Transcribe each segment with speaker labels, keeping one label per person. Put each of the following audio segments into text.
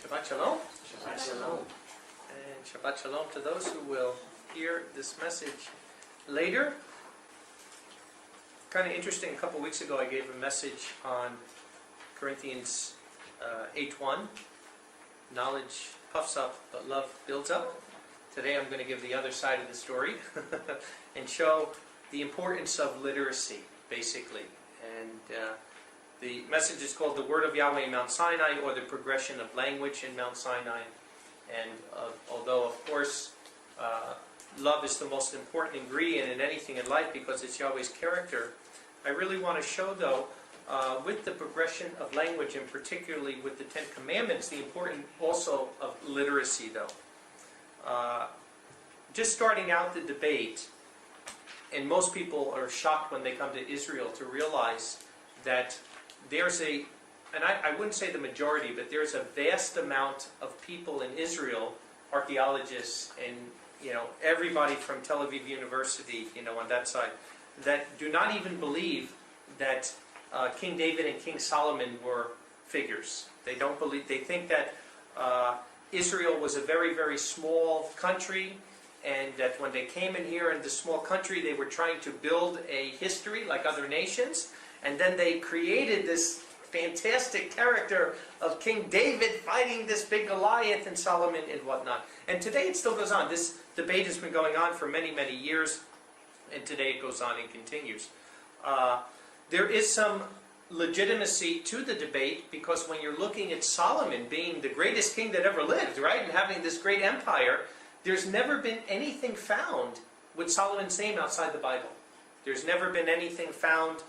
Speaker 1: Shabbat Shalom.
Speaker 2: Shabbat Shalom.
Speaker 1: And Shabbat Shalom to those who will hear this message later. Kind of interesting, a couple weeks ago I gave a message on Corinthians 8:1. Knowledge puffs up, but love builds up. Today I'm going to give the other side of the story and show the importance of literacy, basically. And the message is called The Word of Yahweh in Mount Sinai, or the progression of language in Mount Sinai. And although, of course, love is the most important ingredient in anything in life because it's Yahweh's character, I really want to show, though, with the progression of language, and particularly with the Ten Commandments, the importance also of literacy, though. Just starting out the debate, and most people are shocked when they come to Israel to realize that there's and I wouldn't say the majority, but there's a vast amount of people in Israel, archaeologists and everybody from Tel Aviv University, on that side, that do not even believe that King David and King Solomon were figures. They don't believe. They think that Israel was a very, very small country, and that when they came in here in this small country, they were trying to build a history like other nations. And then they created this fantastic character of King David fighting this big Goliath and Solomon and whatnot. And today it still goes on. This debate has been going on for many, many years. And today it goes on and continues. There is some legitimacy to the debate, because when you're looking at Solomon being the greatest king that ever lived, right, and having this great empire, there's never been anything found with Solomon's name outside the Bible. There's never been anything found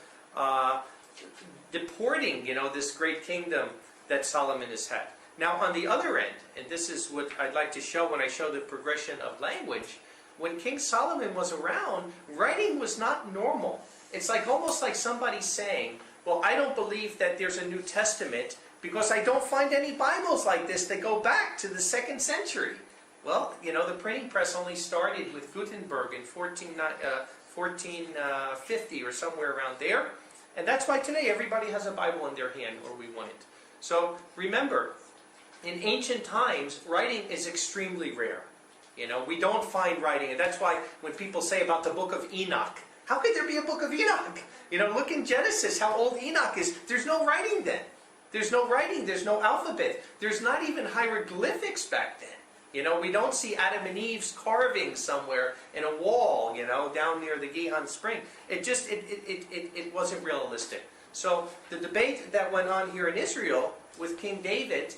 Speaker 1: deporting, this great kingdom that Solomon has had. Now, on the other end, and this is what I'd like to show when I show the progression of language, when King Solomon was around, writing was not normal. It's almost like somebody saying, well, I don't believe that there's a New Testament because I don't find any Bibles like this that go back to the 2nd century. Well, the printing press only started with Gutenberg in 1450 or somewhere around there. And that's why today everybody has a Bible in their hand, or we want it. So remember, in ancient times, writing is extremely rare. We don't find writing. And that's why when people say about the book of Enoch, how could there be a book of Enoch? Look in Genesis, how old Enoch is. There's no writing then. There's no writing. There's no alphabet. There's not even hieroglyphics back then. We don't see Adam and Eve's carving somewhere in a wall, down near the Gihon Spring. It wasn't realistic. So the debate that went on here in Israel with King David,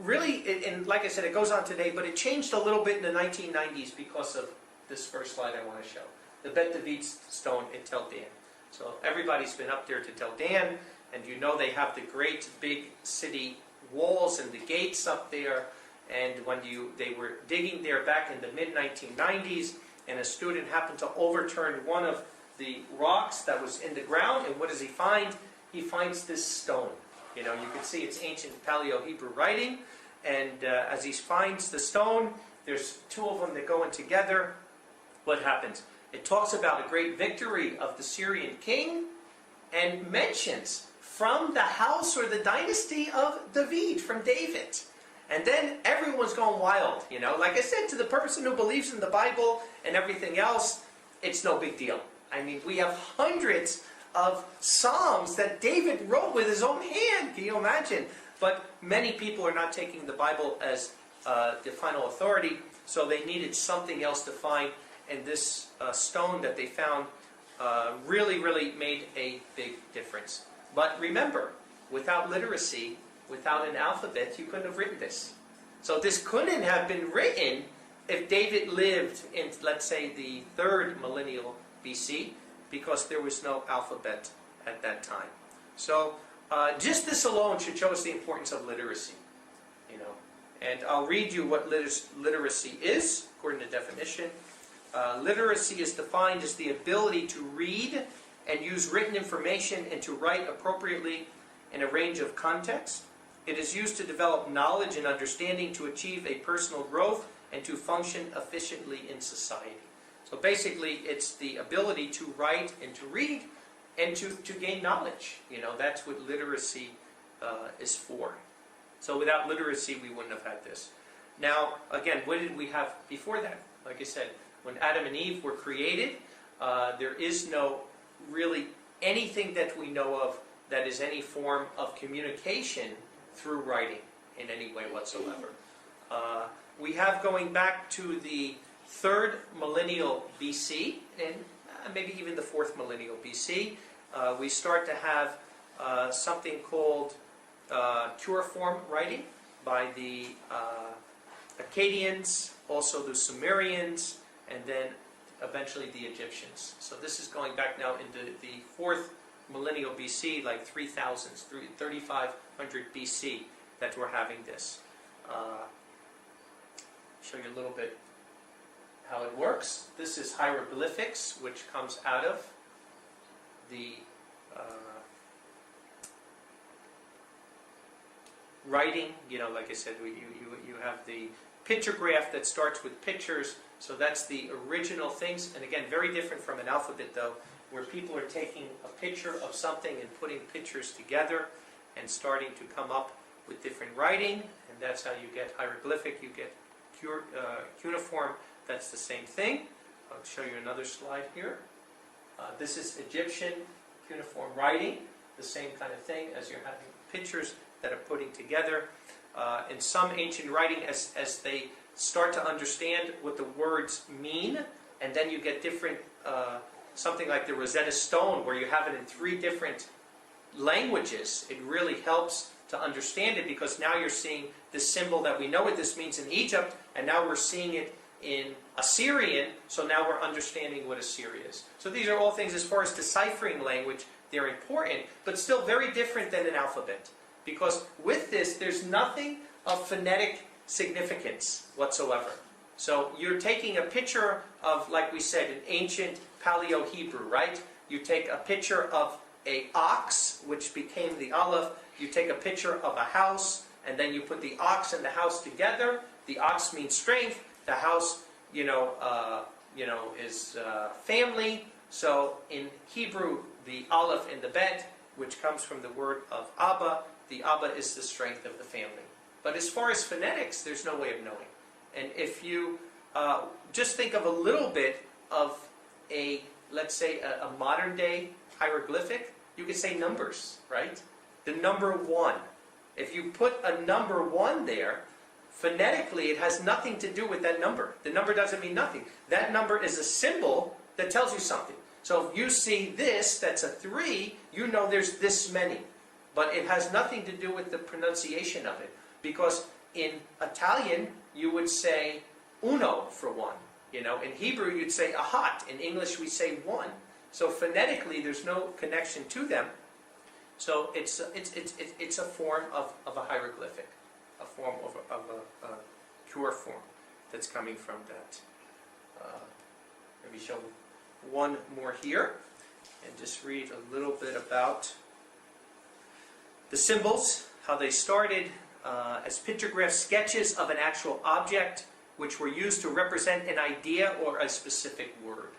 Speaker 1: really, and like I said, it goes on today, but it changed a little bit in the 1990s because of this first slide I want to show. The Bet David stone in Tel Dan. So everybody's been up there to Tel Dan, and they have the great big city walls and the gates up there. And when they were digging there back in the mid-1990s, and a student happened to overturn one of the rocks that was in the ground, and what does he find? He finds this stone. You can see it's ancient Paleo-Hebrew writing, and as he finds the stone, there's two of them that go in together. What happens? It talks about a great victory of the Syrian king, and mentions from the house or the dynasty of David, from David. And then everyone's going wild, Like I said, to the person who believes in the Bible and everything else, it's no big deal. I mean, we have hundreds of Psalms that David wrote with his own hand. Can you imagine? But many people are not taking the Bible as the final authority, so they needed something else to find. And this stone that they found really, really made a big difference. But remember, without literacy, without an alphabet, you couldn't have written this. So this couldn't have been written if David lived in, let's say, the 3rd millennial BC, because there was no alphabet at that time. So just this alone should show us the importance of literacy. And I'll read you what literacy is, according to definition. Literacy is defined as the ability to read and use written information and to write appropriately in a range of contexts. It is used to develop knowledge and understanding, to achieve a personal growth, and to function efficiently in society. So basically, it's the ability to write and to read and to gain knowledge. That's what literacy is for. So without literacy, we wouldn't have had this. Now, again, what did we have before that? Like I said, when Adam and Eve were created, there is no really anything that we know of that is any form of communication through writing in any way whatsoever. We have going back to the 3rd millennial BC, and maybe even the 4th millennial BC, we start to have something called cuneiform writing by the Akkadians, also the Sumerians, and then eventually the Egyptians. So this is going back now into the 4th millennial BC, like 3500 BC, that we're having this. Show you a little bit how it works. This is hieroglyphics, which comes out of the writing. You know, like I said, you have the pictograph that starts with pictures, so that's the original things. And again, very different from an alphabet, though, where people are taking a picture of something and putting pictures together and starting to come up with different writing, and that's how you get hieroglyphic, you get cuneiform. That's the same thing. I'll show you another slide here. This is Egyptian cuneiform writing, the same kind of thing as you're having pictures that are putting together. In some ancient writing, as they start to understand what the words mean, and then you get different, something like the Rosetta Stone, where you have it in 3 different languages, it really helps to understand it, because now you're seeing the symbol that we know what this means in Egypt, and now we're seeing it in Assyrian, so now we're understanding what Assyria is. So these are all things, as far as deciphering language, they're important, but still very different than an alphabet. Because with this, there's nothing of phonetic significance whatsoever. So you're taking a picture of, like we said, an ancient Paleo-Hebrew, right? You take a picture of an ox, which became the Aleph. You take a picture of a house, and then you put the ox and the house together. The ox means strength. The house, is family. So in Hebrew, the Aleph and the Bet, which comes from the word of Abba, the Abba is the strength of the family. But as far as phonetics, there's no way of knowing. And if you just think of a little bit of let's say, a modern day hieroglyphic, you could say numbers, right? The number 1. If you put a number 1 there, phonetically it has nothing to do with that number. The number doesn't mean nothing. That number is a symbol that tells you something. So if you see this, that's a 3, you know there's this many. But it has nothing to do with the pronunciation of it. Because in Italian, you would say uno for 1. In Hebrew, you'd say ahat. In English, we say 1. So phonetically, there's no connection to them. So it's a form of a hieroglyphic, a form of a cuneiform that's coming from that. Let me show one more here, and just read a little bit about the symbols, how they started as pictograph sketches of an actual object, which were used to represent an idea or a specific word.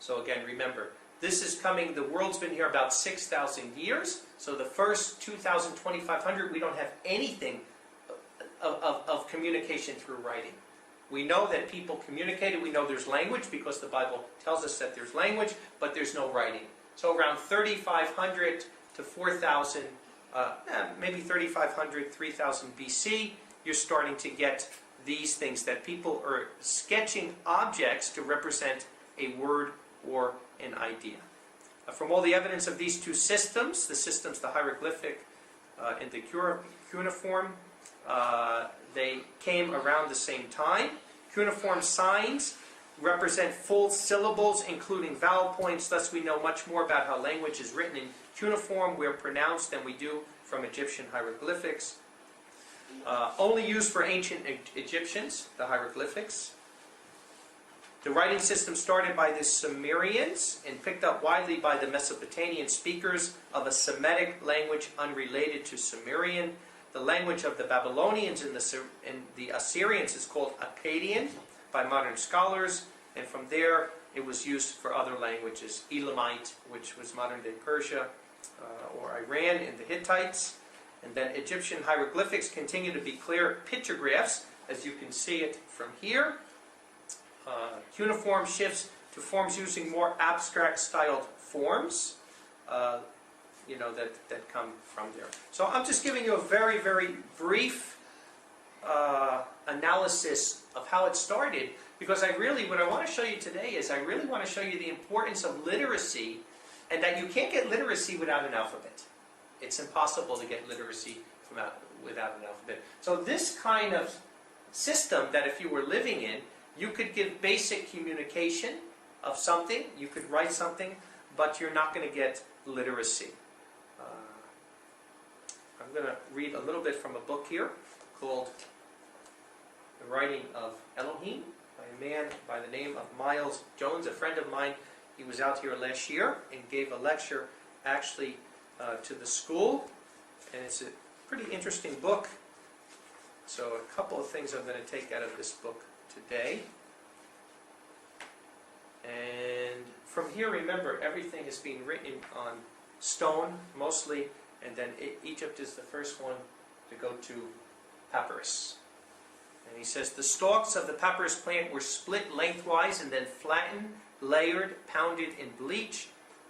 Speaker 1: So again, remember, this is coming, the world's been here about 6,000 years, so the first 2,000, 2,500, we don't have anything of communication through writing. We know that people communicated, we know there's language, because the Bible tells us that there's language, but there's no writing. So around 3,500 to 4,000, maybe 3,500, 3,000 BC, you're starting to get these things that people are sketching objects to represent a word or an idea. From all the evidence of these 2 systems, the hieroglyphic and the cuneiform, they came around the same time. Cuneiform signs represent full syllables, including vowel points. Thus, we know much more about how language is written in cuneiform, where pronounced, than we do from Egyptian hieroglyphics. Only used for ancient Egyptians, the hieroglyphics. The writing system started by the Sumerians and picked up widely by the Mesopotamian speakers of a Semitic language unrelated to Sumerian. The language of the Babylonians and the Assyrians is called Akkadian by modern scholars, and from there it was used for other languages. Elamite, which was modern-day Persia or Iran, and the Hittites. And then Egyptian hieroglyphics continue to be clear pictographs, as you can see it from here. Cuneiform shifts to forms using more abstract styled forms, that come from there. So I'm just giving you a very, very brief analysis of how it started, because what I want to show you today is I really want to show you the importance of literacy, and that you can't get literacy without an alphabet. It's impossible to get literacy without an alphabet. So this kind of system that if you were living in, you could give basic communication of something, you could write something, but you're not going to get literacy. I'm going to read a little bit from a book here called The Writing of Elohim by a man by the name of Miles Jones, a friend of mine. He was out here last year and gave a lecture actually to the school, and it's a pretty interesting book. So a couple of things I'm going to take out of this book today. And from here, remember, everything is being written on stone mostly, and then Egypt is the first one to go to papyrus. And he says, the stalks of the papyrus plant were split lengthwise and then flattened, layered, pounded in bleach.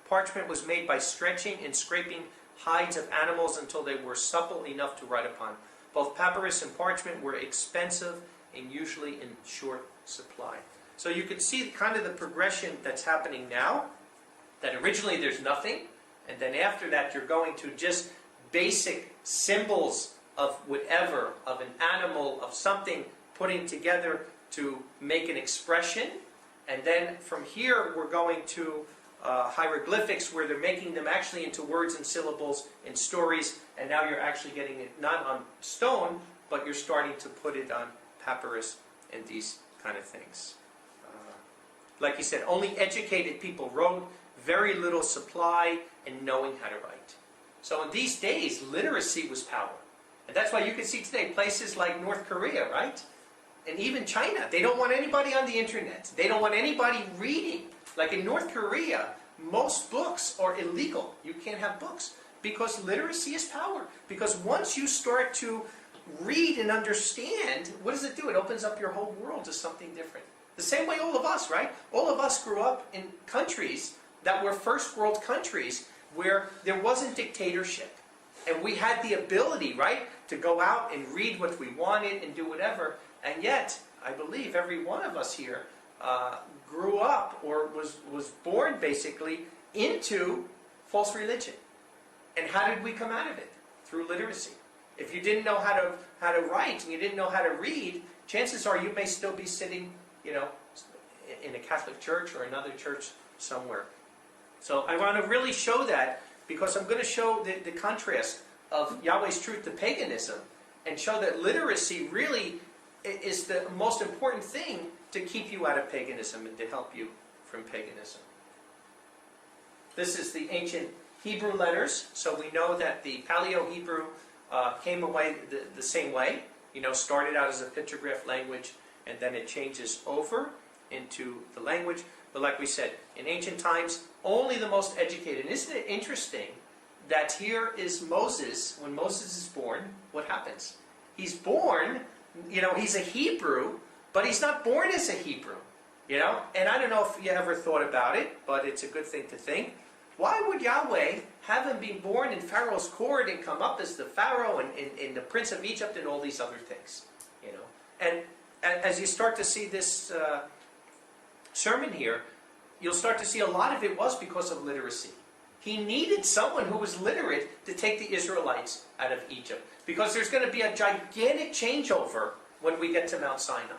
Speaker 1: Parchment was made by stretching and scraping hides of animals until they were supple enough to write upon. Both papyrus and parchment were expensive and usually in short supply. So you could see kind of the progression that's happening now, that originally there's nothing, and then after that you're going to just basic symbols of whatever, of an animal, of something putting together to make an expression. And then from here we're going to hieroglyphics, where they're making them actually into words and syllables and stories, and now you're actually getting it not on stone, but you're starting to put it on papyrus and these kind of things. Like he said, only educated people wrote, very little supply, and knowing how to write. So in these days, literacy was power. And that's why you can see today places like North Korea, right? And even China, they don't want anybody on the internet. They don't want anybody reading. Like in North Korea, most books are illegal. You can't have books because literacy is power. Because once you start to read and understand, what does it do? It opens up your whole world to something different. The same way all of us, right? All of us grew up in countries that were first world countries where there wasn't dictatorship. And we had the ability, right, to go out and read what we wanted and do whatever. And yet, I believe every one of us here grew up or was born basically into false religion. And how did we come out of it? Through literacy. If you didn't know how to write and you didn't know how to read, chances are you may still be sitting, in a Catholic church or another church somewhere. So I want to really show that, because I'm going to show the contrast of Yahweh's truth to paganism, and show that literacy really is the most important thing to keep you out of paganism and to help you from paganism. This is the ancient Hebrew letters, so we know that the Paleo-Hebrew came away the same way. Started out as a pictograph language, and then it changes over into the language. But like we said, in ancient times, only the most educated. And isn't it interesting that here is Moses? When Moses is born, what happens? He's born, he's a Hebrew, but he's not born as a Hebrew. And I don't know if you ever thought about it, but it's a good thing to think. Why would Yahweh have him be born in Pharaoh's court and come up as the Pharaoh and the Prince of Egypt and all these other things? And as you start to see this sermon here, you'll start to see a lot of it was because of literacy. He needed someone who was literate to take the Israelites out of Egypt, because there's going to be a gigantic changeover when we get to Mount Sinai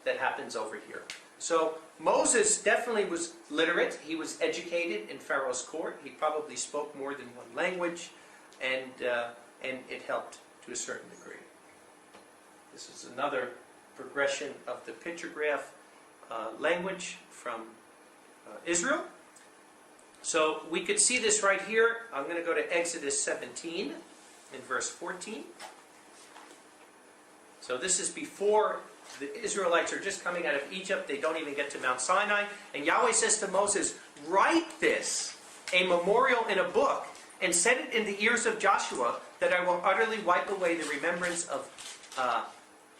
Speaker 1: that happens over here. So Moses definitely was literate. He was educated in Pharaoh's court. He probably spoke more than one language, and it helped to a certain degree. This is another progression of the pictograph language from Israel. So we could see this right here. I'm going to go to Exodus 17 in verse 14. So this is before the Israelites are just coming out of Egypt. They don't even get to Mount Sinai. And Yahweh says to Moses, write this, a memorial in a book, and said it in the ears of Joshua, that I will utterly wipe away the remembrance of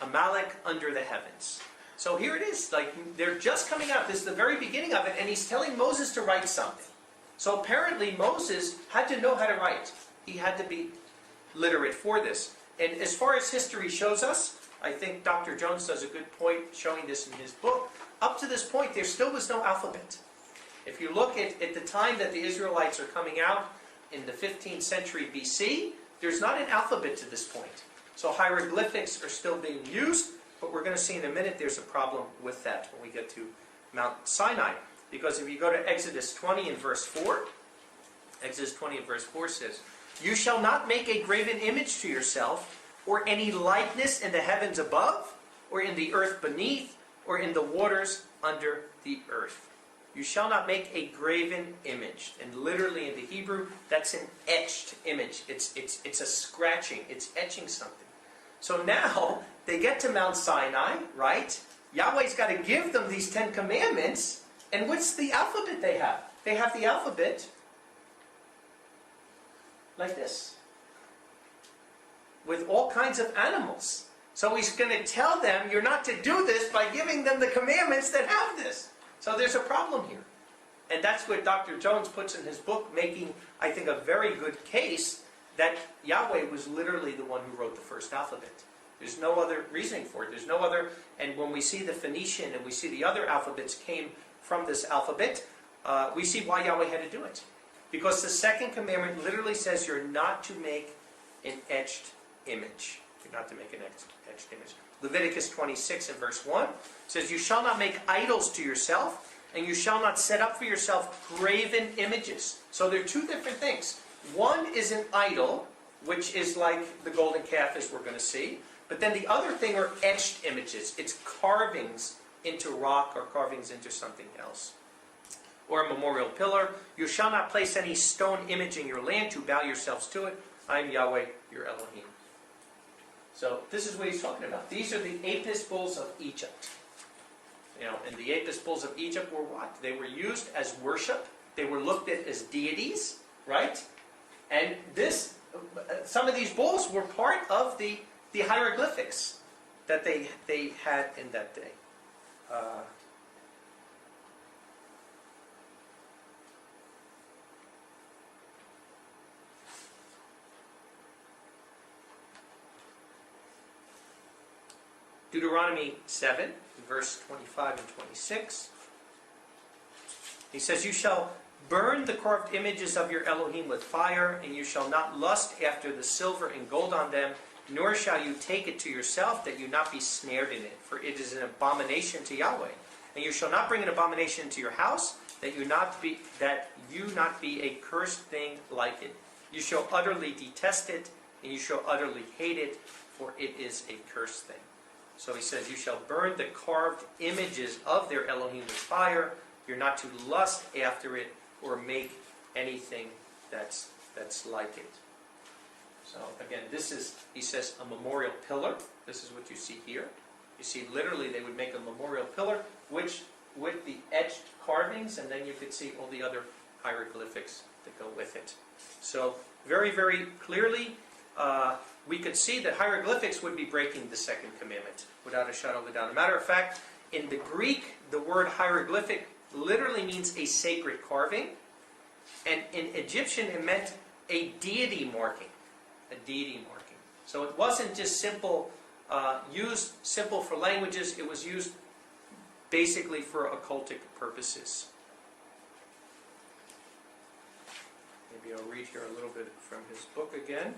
Speaker 1: Amalek under the heavens. So here it is, like they're just coming out. This is the very beginning of it, and he's telling Moses to write something. So apparently Moses had to know how to write. He had to be literate for this. And as far as history shows us, I think Dr. Jones does a good point showing this in his book. Up to this point, there still was no alphabet. If you look at the time that the Israelites are coming out in the 15th century BC, there's not an alphabet to this point. So hieroglyphics are still being used, but we're going to see in a minute there's a problem with that when we get to Mount Sinai. Because if you go to Exodus 20 and verse 4, Exodus 20 and verse 4 says, "You shall not make a graven image to yourself, or any likeness in the heavens above, or in the earth beneath, or in the waters under the earth." You shall not make a graven image. And literally in the Hebrew, that's an etched image. It's a scratching. It's etching something. So now, they get to Mount Sinai, right? Yahweh's got to give them these 10 commandments. And what's the alphabet they have? They have the alphabet like this, with all kinds of animals. So he's going to tell them, you're not to do this, by giving them the commandments that have this. So there's a problem here. And that's what Dr. Jones puts in his book, making, I think, a very good case that Yahweh was literally the one who wrote the first alphabet. There's no other reasoning for it. There's no other, and when we see the Phoenician and we see the other alphabets came from this alphabet, we see why Yahweh had to do it. Because the second commandment literally says you're not to make an etched image. You're not to make an etched image. Leviticus 26 and verse 1 says, "You shall not make idols to yourself, and you shall not set up for yourself graven images." So there are two different things. One is an idol, which is like the golden calf, as we're going to see. But then the other thing are etched images. It's carvings into rock or carvings into something else. Or a memorial pillar. "You shall not place any stone image in your land to bow yourselves to it. I am Yahweh, your Elohim." So this is what he's talking about. These are the Apis bulls of Egypt. And the Apis bulls of Egypt were what? They were used as worship. They were looked at as deities, right? And some of these bulls were part of the hieroglyphics that they had in that day. Deuteronomy 7, verse 25 and 26. He says, "You shall burn the carved images of your Elohim with fire, and you shall not lust after the silver and gold on them, nor shall you take it to yourself, that you not be snared in it, for it is an abomination to Yahweh. And you shall not bring an abomination into your house, that you not be a cursed thing like it. You shall utterly detest it, and you shall utterly hate it, for it is a cursed thing." So he says, you shall burn the carved images of their Elohim with fire. You're not to lust after it or make anything that's like it. So again, this is, he says, a memorial pillar. This is what you see here. You see, literally, they would make a memorial pillar, which with the etched carvings, and then you could see all the other hieroglyphics that go with it. So very, very clearly, we could see that hieroglyphics would be breaking the second commandment, without a shadow of a doubt. As a matter of fact, in the Greek, the word hieroglyphic literally means a sacred carving, and in Egyptian it meant a deity marking. A deity marking. So it wasn't just used simple for languages, it was used basically for occultic purposes. Maybe I'll read here a little bit from his book again.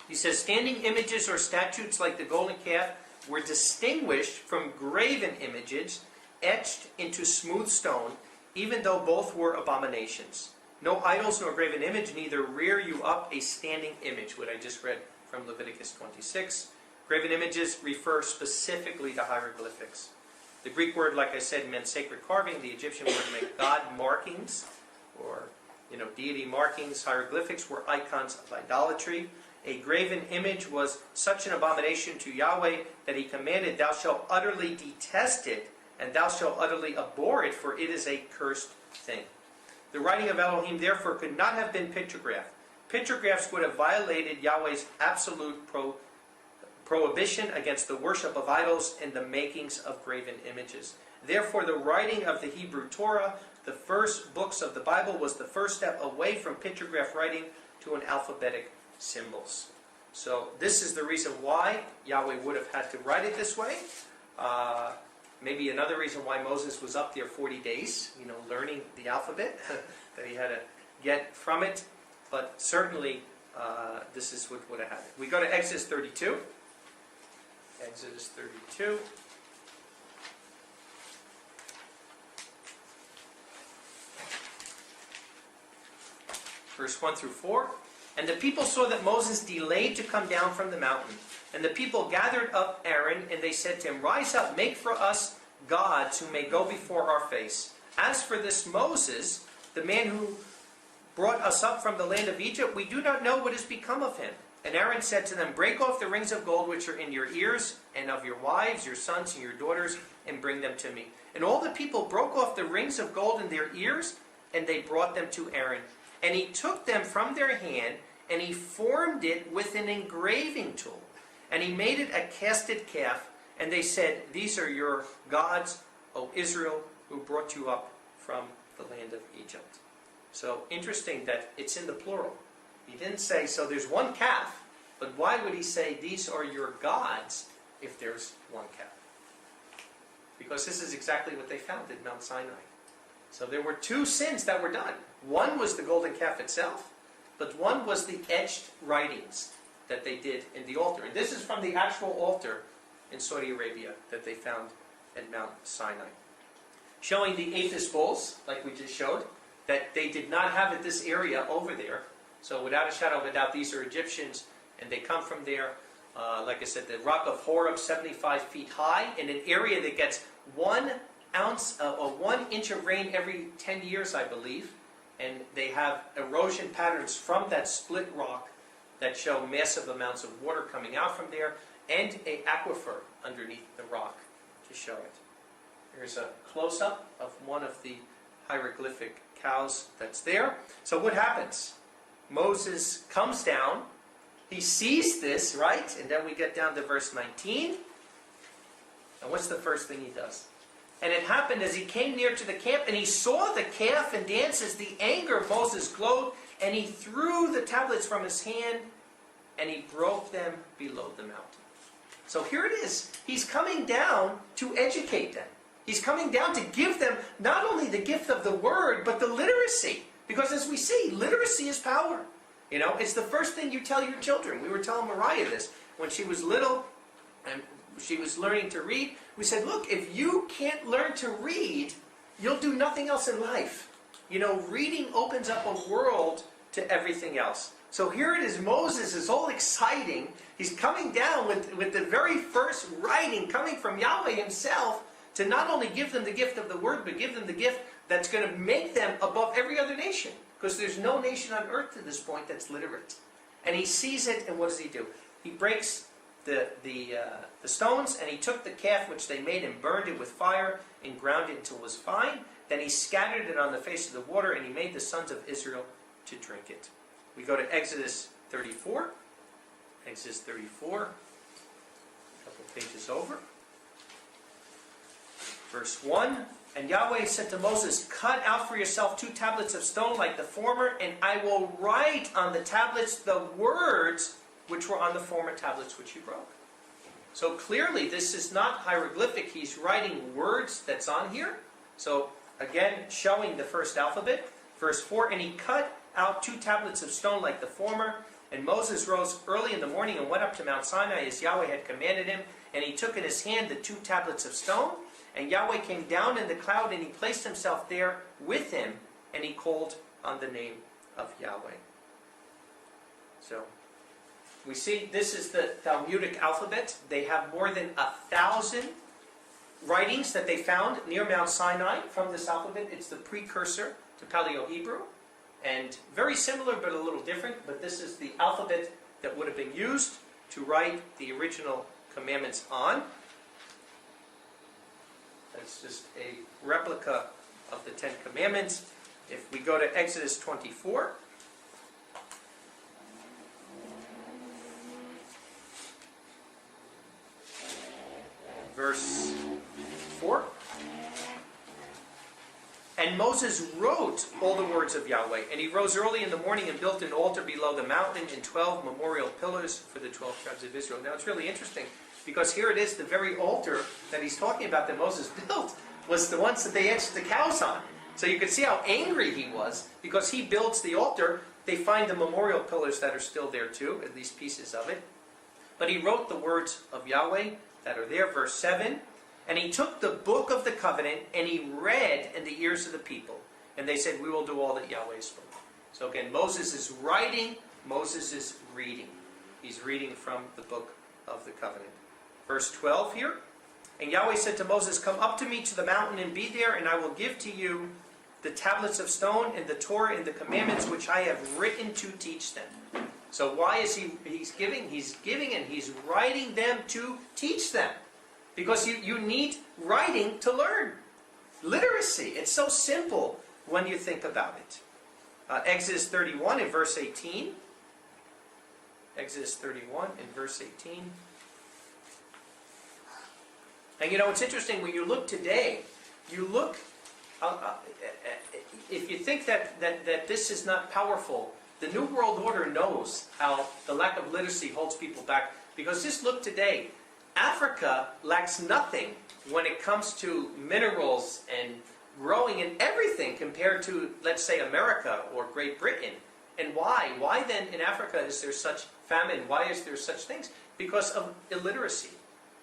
Speaker 1: He says, "Standing images or statues like the golden calf were distinguished from graven images etched into smooth stone, even though both were abominations. No idols nor graven image, neither rear you up a standing image," what I just read from Leviticus 26. Graven images refer specifically to hieroglyphics. The Greek word, like I said, meant sacred carving. The Egyptian word meant God markings, or deity markings. Hieroglyphics were icons of idolatry. A graven image was such an abomination to Yahweh that he commanded, "Thou shalt utterly detest it, and thou shalt utterly abhor it, for it is a cursed thing. The writing of Elohim therefore could not have been pictographed. Pictographs would have violated Yahweh's absolute prohibition against the worship of idols and the makings of graven images. Therefore, the writing of the Hebrew Torah, the first books of the Bible, was the first step away from pictograph writing to an alphabetic symbols. So this is the reason why Yahweh would have had to write it this way. Maybe another reason why Moses was up there 40 days, learning the alphabet that he had to get from it. But certainly, this is what would have happened. We go to Exodus 32. Exodus 32. Verse 1 through 4. And the people saw that Moses delayed to come down from the mountain. And the people gathered up Aaron, and they said to him, Rise up, make for us gods who may go before our face. As for this Moses, the man who brought us up from the land of Egypt, we do not know what has become of him. And Aaron said to them, Break off the rings of gold which are in your ears, and of your wives, your sons, and your daughters, and bring them to me. And all the people broke off the rings of gold in their ears, and they brought them to Aaron. And he took them from their hand, and he formed it with an engraving tool. And he made it a casted calf. And they said, These are your gods, O Israel, who brought you up from the land of Egypt. So interesting that it's in the plural. He didn't say, so there's one calf, but why would he say, these are your gods, if there's one calf? Because this is exactly what they found at Mount Sinai. So there were two sins that were done. One was the golden calf itself, but one was the etched writings that they did in the altar. And this is from the actual altar in Saudi Arabia that they found at Mount Sinai. Showing the aphis bulls, like we just showed, that they did not have at this area over there. So without a shadow of a doubt, these are Egyptians, and they come from there. Like I said, the rock of Horeb, 75 feet high, in an area that gets 1 ounce or 1 inch of rain every 10 years, I believe. And they have erosion patterns from that split rock that show massive amounts of water coming out from there, and an aquifer underneath the rock to show it. Here's a close-up of one of the hieroglyphic cows that's there. So what happens? Moses comes down, he sees this, right? And then we get down to verse 19. And what's the first thing he does? And it happened as he came near to the camp, and he saw the calf and dances, the anger of Moses glowed, and he threw the tablets from his hand, and he broke them below the mountain. So here it is. He's coming down to educate them. He's coming down to give them not only the gift of the word, but the literacy. Because as we see, literacy is power. It's the first thing you tell your children. We were telling Mariah this when she was little and she was learning to read. We said, look, if you can't learn to read, you'll do nothing else in life. Reading opens up a world to everything else. So here it is, Moses is all exciting. He's coming down with the very first writing coming from Yahweh himself to not only give them the gift of the word, but give them the gift that's going to make them above every other nation. Because there's no nation on earth to this point that's literate. And he sees it, and what does he do? He breaks the stones, and he took the calf which they made and burned it with fire and ground it until it was fine. Then he scattered it on the face of the water, and he made the sons of Israel to drink it. We go to Exodus 34. Exodus 34, a couple pages over. Verse 1, And Yahweh said to Moses, Cut out for yourself 2 tablets of stone like the former, and I will write on the tablets the words which were on the former tablets which you broke. So clearly this is not hieroglyphic. He's writing words that's on here. So again, showing the first alphabet. Verse 4, And he cut out 2 tablets of stone like the former. And Moses rose early in the morning and went up to Mount Sinai as Yahweh had commanded him. And he took in his hand the 2 tablets of stone. And Yahweh came down in the cloud, and he placed himself there with him. And he called on the name of Yahweh. So we see this is the Talmudic alphabet. They have more than 1,000 writings that they found near Mount Sinai from this alphabet. It's the precursor to Paleo-Hebrew. And very similar, but a little different. But this is the alphabet that would have been used to write the original commandments on. That's just a replica of the Ten Commandments. If we go to Exodus 24, verse 4. And Moses wrote all the words of Yahweh. And he rose early in the morning and built an altar below the mountain and 12 memorial pillars for the 12 tribes of Israel. Now it's really interesting because here it is, the very altar that he's talking about that Moses built was the ones that they etched the cows on. So you can see how angry he was because he builds the altar. They find the memorial pillars that are still there too, at least pieces of it. But he wrote the words of Yahweh that are there, verse 7. And he took the book of the covenant and he read in the ears of the people. And they said, we will do all that Yahweh spoke. So again, Moses is writing, Moses is reading. He's reading from the book of the covenant. Verse 12 here. And Yahweh said to Moses, come up to me to the mountain and be there, and I will give to you the tablets of stone and the Torah and the commandments which I have written to teach them. So why is he's giving? He's giving and he's writing them to teach them. Because you need writing to learn. Literacy. It's so simple when you think about it. Exodus 31 in verse 18. Exodus 31 in verse 18. And you know, it's interesting when you look today, you look, if you think that this is not powerful, the New World Order knows how the lack of literacy holds people back. Because just look today. Africa lacks nothing when it comes to minerals and growing and everything compared to, let's say, America or Great Britain. And why? Why then in Africa is there such famine? Why is there such things? Because of illiteracy.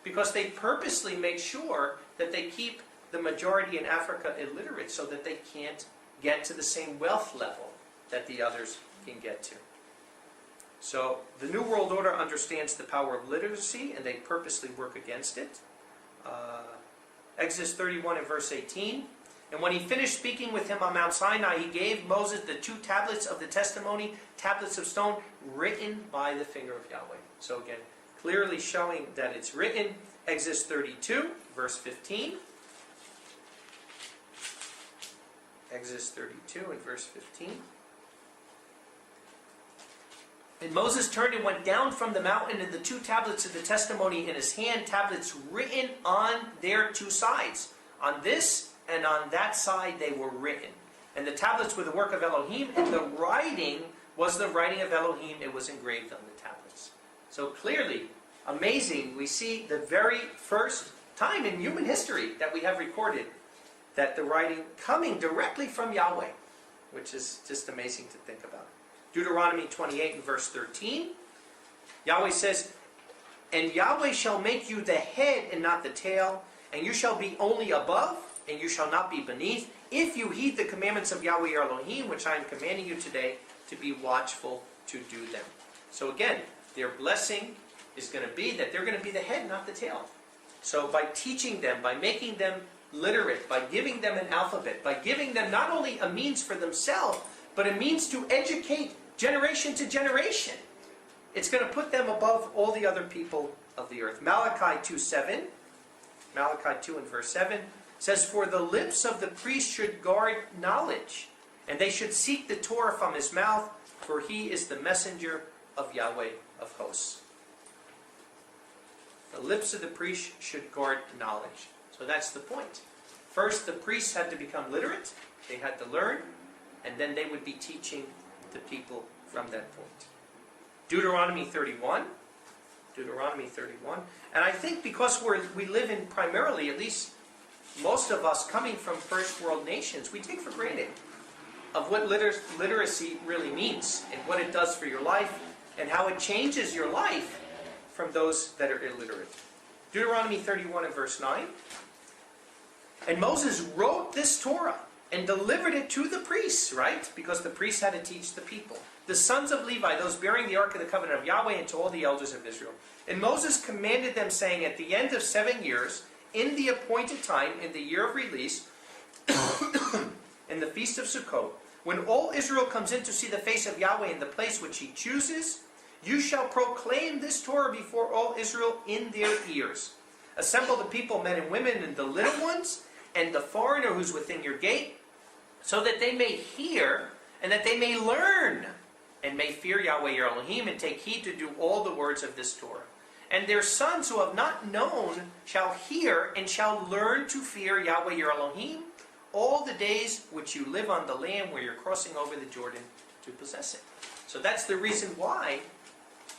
Speaker 1: Because they purposely make sure that they keep the majority in Africa illiterate so that they can't get to the same wealth level that the others can get to. So the New World Order understands the power of literacy, and they purposely work against it. Exodus 31 and verse 18. And when he finished speaking with him on Mount Sinai, he gave Moses the 2 tablets of the testimony, tablets of stone, written by the finger of Yahweh. So again, clearly showing that it's written. Exodus 32, verse 15. Exodus 32 and verse 15. And Moses turned and went down from the mountain, and the 2 tablets of the testimony in his hand, tablets written on their 2 sides. On this and on that side they were written. And the tablets were the work of Elohim, and the writing was the writing of Elohim. It was engraved on the tablets. So clearly, amazing, we see the very first time in human history that we have recorded that the writing coming directly from Yahweh, which is just amazing to think about. Deuteronomy 28 and verse 13. Yahweh says, and Yahweh shall make you the head and not the tail, and you shall be only above, and you shall not be beneath, if you heed the commandments of Yahweh your Elohim, which I am commanding you today, to be watchful to do them. So again, their blessing is going to be that they're going to be the head, not the tail. So by teaching them, by making them literate, by giving them an alphabet, by giving them not only a means for themselves, but a means to educate generation to generation, it's going to put them above all the other people of the earth. Malachi 2:7, Malachi 2 and verse 7 says, for the lips of the priest should guard knowledge, and they should seek the Torah from his mouth, for he is the messenger of Yahweh of hosts. The lips of the priest should guard knowledge. So that's the point. First, the priests had to become literate. They had to learn. And then they would be teaching the people from that point. Deuteronomy 31. Deuteronomy 31. And I think because we live in primarily, at least most of us coming from first world nations, we take for granted of what literacy really means and what it does for your life and how it changes your life from those that are illiterate. Deuteronomy 31 and verse 9. And Moses wrote this Torah and delivered it to the priests, right? Because the priests had to teach the people. The sons of Levi, those bearing the ark of the covenant of Yahweh, and to all the elders of Israel. And Moses commanded them, saying, at the end of 7 years, in the appointed time, in the year of release, in the feast of Sukkot, when all Israel comes in to see the face of Yahweh in the place which he chooses, you shall proclaim this Torah before all Israel in their ears. Assemble the people, men and women, and the little ones, and the foreigner who's within your gate, so that they may hear, and that they may learn, and may fear Yahweh your Elohim, and take heed to do all the words of this Torah. And their sons who have not known shall hear, and shall learn to fear Yahweh your Elohim, all the days which you live on the land where you're crossing over the Jordan to possess it. So that's the reason why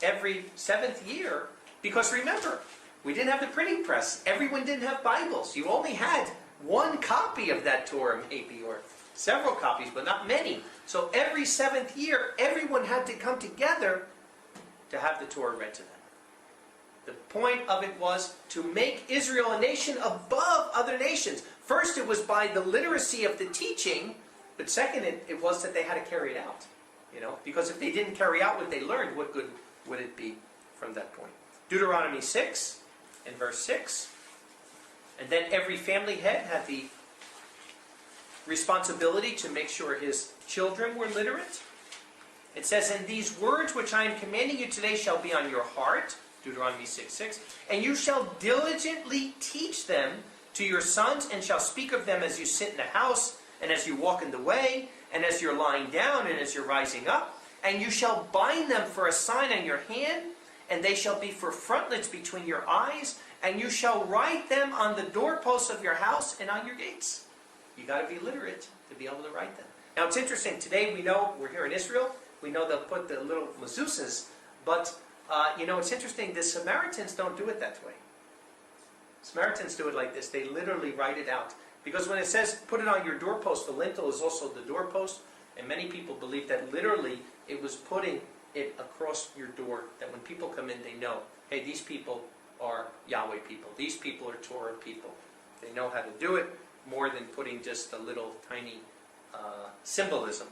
Speaker 1: every 7th year, because remember, we didn't have the printing press. Everyone didn't have Bibles. You only had one copy of that Torah, maybe, or several copies, but not many. So every 7th year, everyone had to come together to have the Torah read to them. The point of it was to make Israel a nation above other nations. First, it was by the literacy of the teaching, but second, it was that they had to carry it out. Because if they didn't carry out what they learned, what good would it be from that point? Deuteronomy 6 and verse 6. And then every family head had the responsibility to make sure his children were literate. It says, and these words which I am commanding you today shall be on your heart, Deuteronomy 6:6, and you shall diligently teach them to your sons, and shall speak of them as you sit in the house, and as you walk in the way, and as you're lying down, and as you're rising up. And you shall bind them for a sign on your hand, and they shall be for frontlets between your eyes, and you shall write them on the doorposts of your house and on your gates. You got to be literate to be able to write them. Now it's interesting, today we know, we're here in Israel, we know they'll put the little mezuzahs, but it's interesting, the Samaritans don't do it that way. Samaritans do it like this, they literally write it out. Because when it says, put it on your doorpost, the lintel is also the doorpost, and many people believe that literally it was putting it across your door, that when people come in, they know, hey, these people are Yahweh people, these people are Torah people. They know how to do it, more than putting just a little tiny symbolism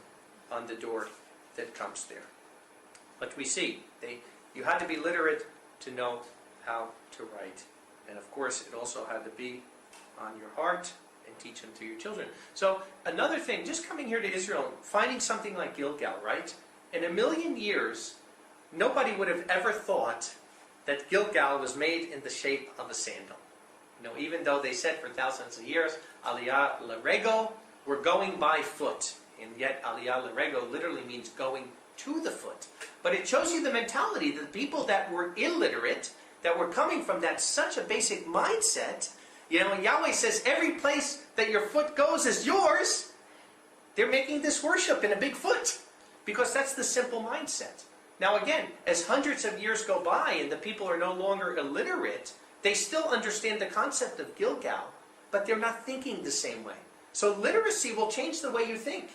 Speaker 1: on the door that comes there. But we see, you had to be literate to know how to write. And of course, it also had to be on your heart and teach them to your children. So another thing, just coming here to Israel, finding something like Gilgal, right? In a million years, nobody would have ever thought that Gilgal was made in the shape of a sandal. Even though they said for thousands of years, Aliyah L'Regel, we're going by foot. And yet Aliyah L'Regel literally means going to the foot. But it shows you the mentality, the people that were illiterate, that were coming from that such a basic mindset. And Yahweh says every place that your foot goes is yours. They're making this worship in a big foot, because that's the simple mindset. Now again, as hundreds of years go by and the people are no longer illiterate, they still understand the concept of Gilgal, but they're not thinking the same way. So literacy will change the way you think.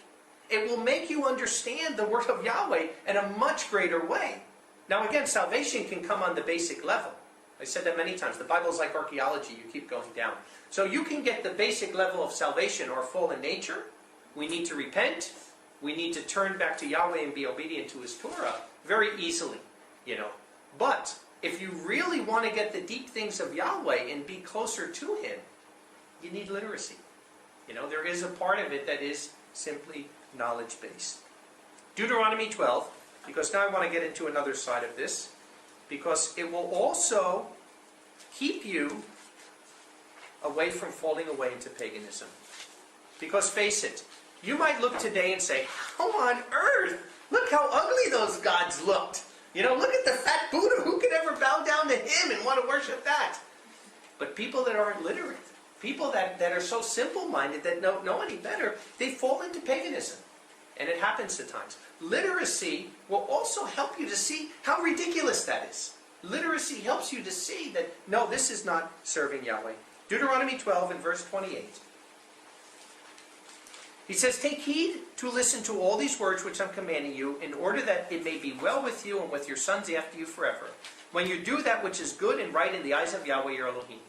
Speaker 1: It will make you understand the word of Yahweh in a much greater way. Now again, salvation can come on the basic level. I said that many times. The Bible is like archaeology. You keep going down. So you can get the basic level of salvation or fallen nature. We need to repent. We need to turn back to Yahweh and be obedient to His Torah very easily. But if you really want to get the deep things of Yahweh and be closer to Him, you need literacy. There is a part of it that is simply knowledge-based. Deuteronomy 12, because now I want to get into another side of this, because it will also keep you away from falling away into paganism. Because face it, you might look today and say, how on earth? Look how ugly those gods looked. Look at the fat Buddha. Who could ever bow down to him and want to worship that? But people that aren't literate, people that are so simple-minded that don't know any better, they fall into paganism. And it happens at times. Literacy will also help you to see how ridiculous that is. Literacy helps you to see that, no, this is not serving Yahweh. Deuteronomy 12 and verse 28. He says, take heed to listen to all these words which I'm commanding you, in order that it may be well with you and with your sons after you forever, when you do that which is good and right in the eyes of Yahweh your Elohim.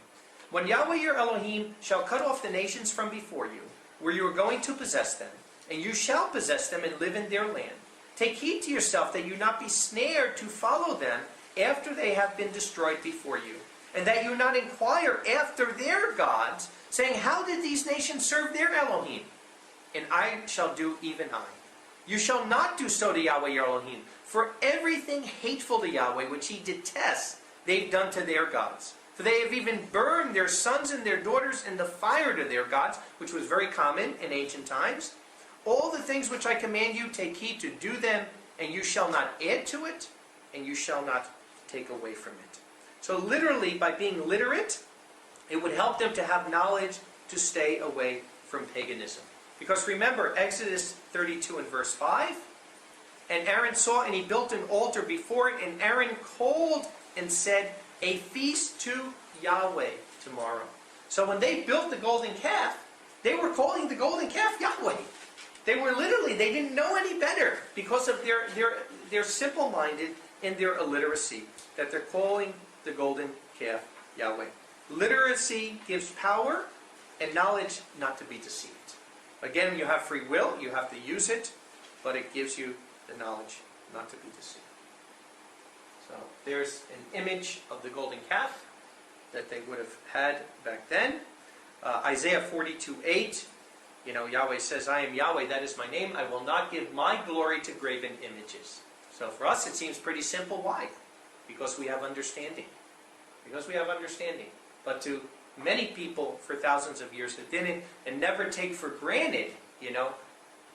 Speaker 1: When Yahweh your Elohim shall cut off the nations from before you, where you are going to possess them, and you shall possess them and live in their land, take heed to yourself that you not be snared to follow them after they have been destroyed before you, and that you not inquire after their gods, saying, how did these nations serve their Elohim? And I shall do even I. You shall not do so to Yahweh your Elohim, for everything hateful to Yahweh which He detests, they've done to their gods. For they have even burned their sons and their daughters in the fire to their gods, which was very common in ancient times. All the things which I command you, take heed to do them, and you shall not add to it, and you shall not take away from it. So literally, by being literate, it would help them to have knowledge to stay away from paganism. Because remember, Exodus 32 and verse 5, and Aaron saw, and he built an altar before it, and Aaron called and said, a feast to Yahweh tomorrow. So when they built the golden calf, they were calling the golden calf Yahweh. They were literally, they didn't know any better because of their simple-minded in their illiteracy, that they're calling the golden calf Yahweh. Literacy gives power and knowledge not to be deceived. Again, you have free will, you have to use it, but it gives you the knowledge not to be deceived. So there's an image of the golden calf that they would have had back then. Isaiah 42:8, Yahweh says, I am Yahweh, that is my name. I will not give my glory to graven images. So for us it seems pretty simple. Why? Because we have understanding. Because we have understanding. But to many people for thousands of years that didn't and never take for granted,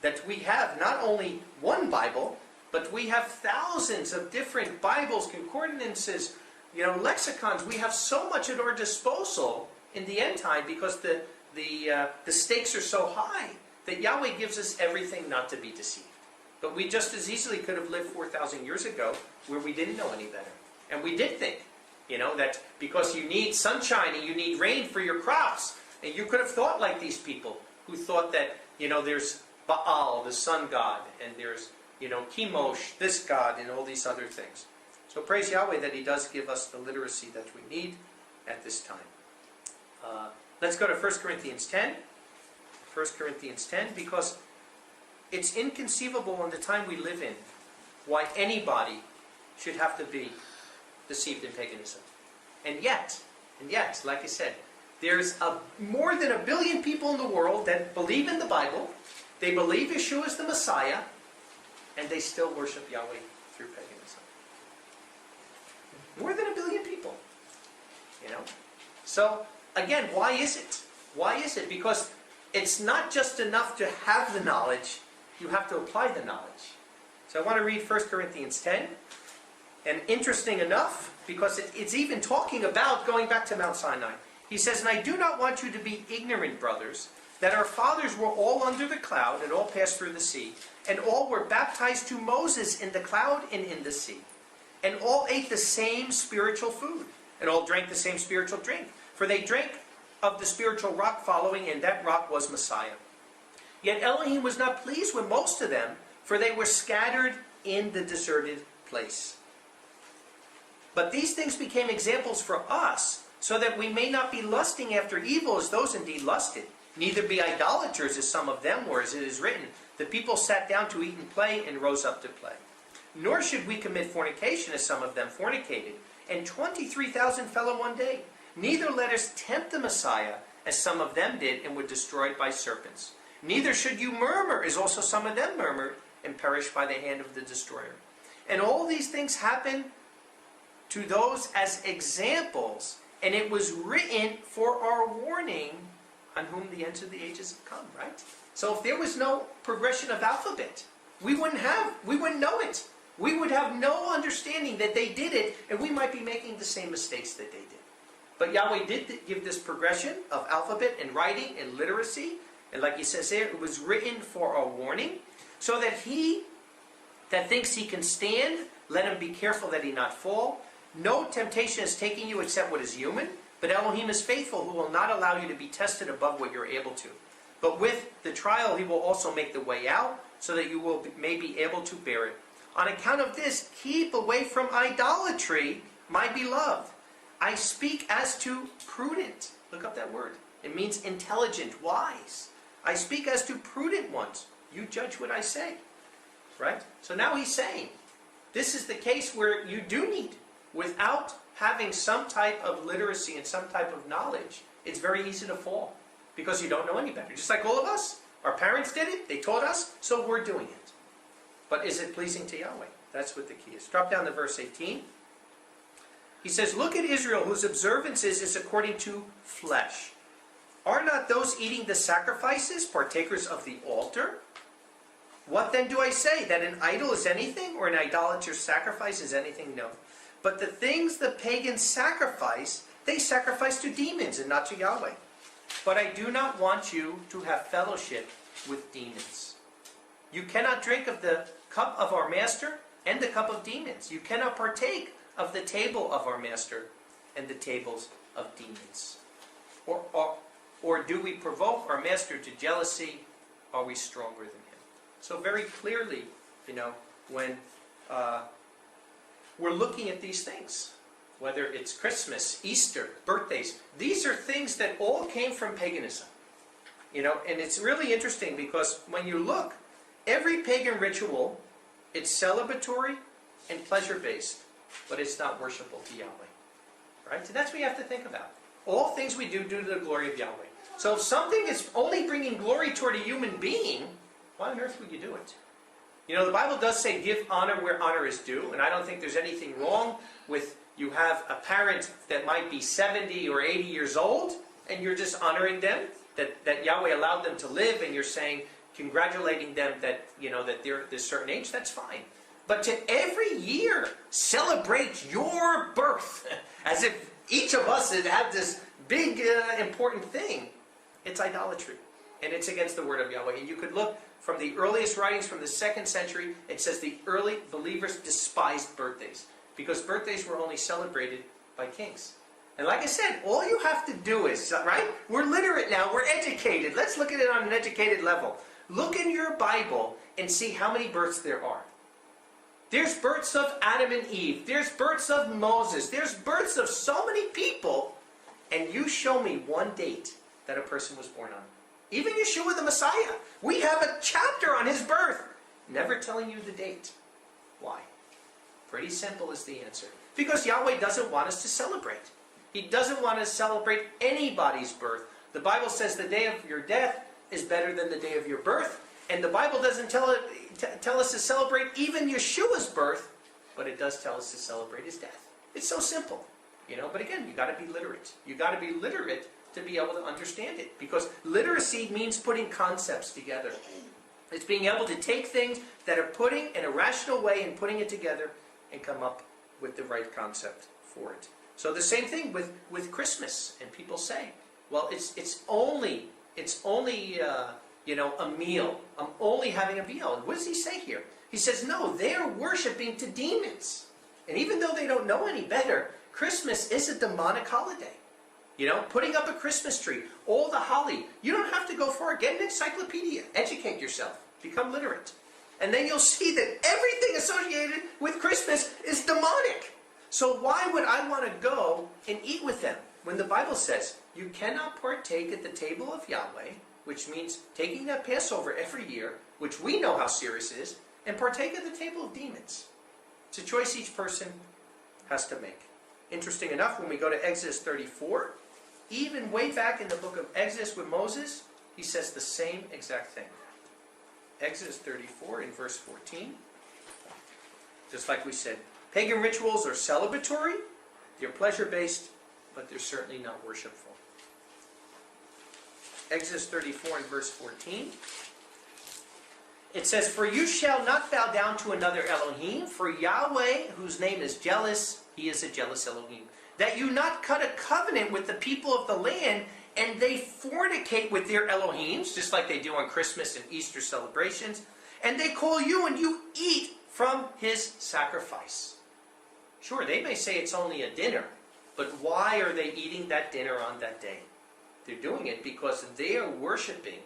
Speaker 1: that we have not only one Bible, but we have thousands of different Bibles, concordances, lexicons. We have so much at our disposal in the end time because the stakes are so high that Yahweh gives us everything not to be deceived. But we just as easily could have lived 4,000 years ago where we didn't know any better. And we did think, that because you need sunshine and you need rain for your crops, and you could have thought like these people who thought that, there's Baal, the sun god, and there's, Chemosh, this god, and all these other things. So praise Yahweh that He does give us the literacy that we need at this time. Let's go to 1 Corinthians 10. 1 Corinthians 10, because it's inconceivable in the time we live in why anybody should have to be deceived in paganism. And yet, like I said, there's more than 1 billion people in the world that believe in the Bible, they believe Yeshua is the Messiah, and they still worship Yahweh through paganism. More than 1 billion people. So, again, why is it? Why is it? Because it's not just enough to have the knowledge, you have to apply the knowledge. So I want to read 1 Corinthians 10. And interesting enough, because it's even talking about going back to Mount Sinai. He says, and I do not want you to be ignorant, brothers, that our fathers were all under the cloud and all passed through the sea, and all were baptized to Moses in the cloud and in the sea, and all ate the same spiritual food, and all drank the same spiritual drink, for they drank of the spiritual rock following, and that rock was Messiah. Yet Elohim was not pleased with most of them, for they were scattered in the deserted place. But these things became examples for us, so that we may not be lusting after evil as those indeed lusted, neither be idolaters as some of them were, as it is written, the people sat down to eat and play and rose up to play. Nor should we commit fornication as some of them fornicated, and 23,000 fell in one day. Neither let us tempt the Messiah, as some of them did, and were destroyed by serpents. Neither should you murmur, as also some of them murmured, and perished by the hand of the destroyer. And all these things happen to those as examples, and it was written for our warning, on whom the ends of the ages have come, right? So if there was no progression of alphabet, we wouldn't know it. We would have no understanding that they did it, and we might be making the same mistakes that they did. But Yahweh did give this progression of alphabet and writing and literacy, and like he says there, it was written for our warning, so that he that thinks he can stand, let him be careful that he not fall. No temptation is taking you except what is human, but Elohim is faithful, who will not allow you to be tested above what you're able to. But with the trial, he will also make the way out, so that you may be able to bear it. On account of this, keep away from idolatry, my beloved. I speak as to prudent. Look up that word. It means intelligent, wise. I speak as to prudent ones. You judge what I say. Right? So now he's saying, this is the case where you do need, without having some type of literacy and some type of knowledge, it's very easy to fall. Because you don't know any better. Just like all of us. Our parents did it, they taught us, so we're doing it. But is it pleasing to Yahweh? That's what the key is. Drop down to verse 18. He says, look at Israel, whose observances is according to flesh. Are not those eating the sacrifices partakers of the altar? What then do I say? That an idol is anything, or an idolatrous sacrifice is anything? No. But the things the pagans sacrifice, they sacrifice to demons and not to Yahweh. But I do not want you to have fellowship with demons. You cannot drink of the cup of our master and the cup of demons. You cannot partake of the table of our master and the tables of demons. Or do we provoke our master to jealousy? Are we stronger than him? So very clearly, when we're looking at these things, whether it's Christmas, Easter, birthdays, these are things that all came from paganism. And it's really interesting because when you look, every pagan ritual, it's celebratory and pleasure-based, but it's not worshipful to Yahweh. Right? So that's what you have to think about. All things we do to the glory of Yahweh. So if something is only bringing glory toward a human being, why on earth would you do it? The Bible does say give honor where honor is due, and I don't think there's anything wrong with you have a parent that might be 70 or 80 years old, and you're just honoring them, that Yahweh allowed them to live, and you're saying, congratulating them that they're this certain age, that's fine. But to every year celebrate your birth, as if each of us had this big important thing, it's idolatry. And it's against the word of Yahweh. And you could look from the earliest writings from the 2nd century, it says the early believers despised birthdays, because birthdays were only celebrated by kings. And like I said, all you have to do is, right? We're literate now, we're educated. Let's look at it on an educated level. Look in your Bible and see how many births there are. There's births of Adam and Eve. There's births of Moses. There's births of so many people. And you show me one date that a person was born on. Even Yeshua the Messiah. We have a chapter on his birth. Never telling you the date. Why? Pretty simple is the answer. Because Yahweh doesn't want us to celebrate. He doesn't want us to celebrate anybody's birth. The Bible says the day of your death is better than the day of your birth. And the Bible doesn't tell us to celebrate even Yeshua's birth, but it does tell us to celebrate his death. It's so simple. But again, you got to be literate. You got to be literate to be able to understand it. Because literacy means putting concepts together. It's being able to take things that are putting in a rational way and putting it together and come up with the right concept for it. So the same thing with Christmas. And people say, well, it's only a meal. I'm only having a meal. What does he say here? He says, no, they're worshiping to demons. And even though they don't know any better, Christmas is a demonic holiday. Putting up a Christmas tree, all the holly. You don't have to go far. Get an encyclopedia. Educate yourself. Become literate. And then you'll see that everything associated with Christmas is demonic. So why would I want to go and eat with them when the Bible says you cannot partake at the table of Yahweh, which means taking that Passover every year, which we know how serious it is, and partake at the table of demons? It's a choice each person has to make. Interesting enough, when we go to Exodus 34, even way back in the book of Exodus with Moses, he says the same exact thing. Exodus 34 in verse 14. Just like we said, pagan rituals are celebratory, they're pleasure-based, but they're certainly not worshipful. Exodus 34 and verse 14. It says, for you shall not bow down to another Elohim, for Yahweh, whose name is jealous, he is a jealous Elohim. That you not cut a covenant with the people of the land, and they fornicate with their Elohims, just like they do on Christmas and Easter celebrations, and they call you and you eat from his sacrifice. Sure, they may say it's only a dinner, but why are they eating that dinner on that day? They're doing it because they are worshiping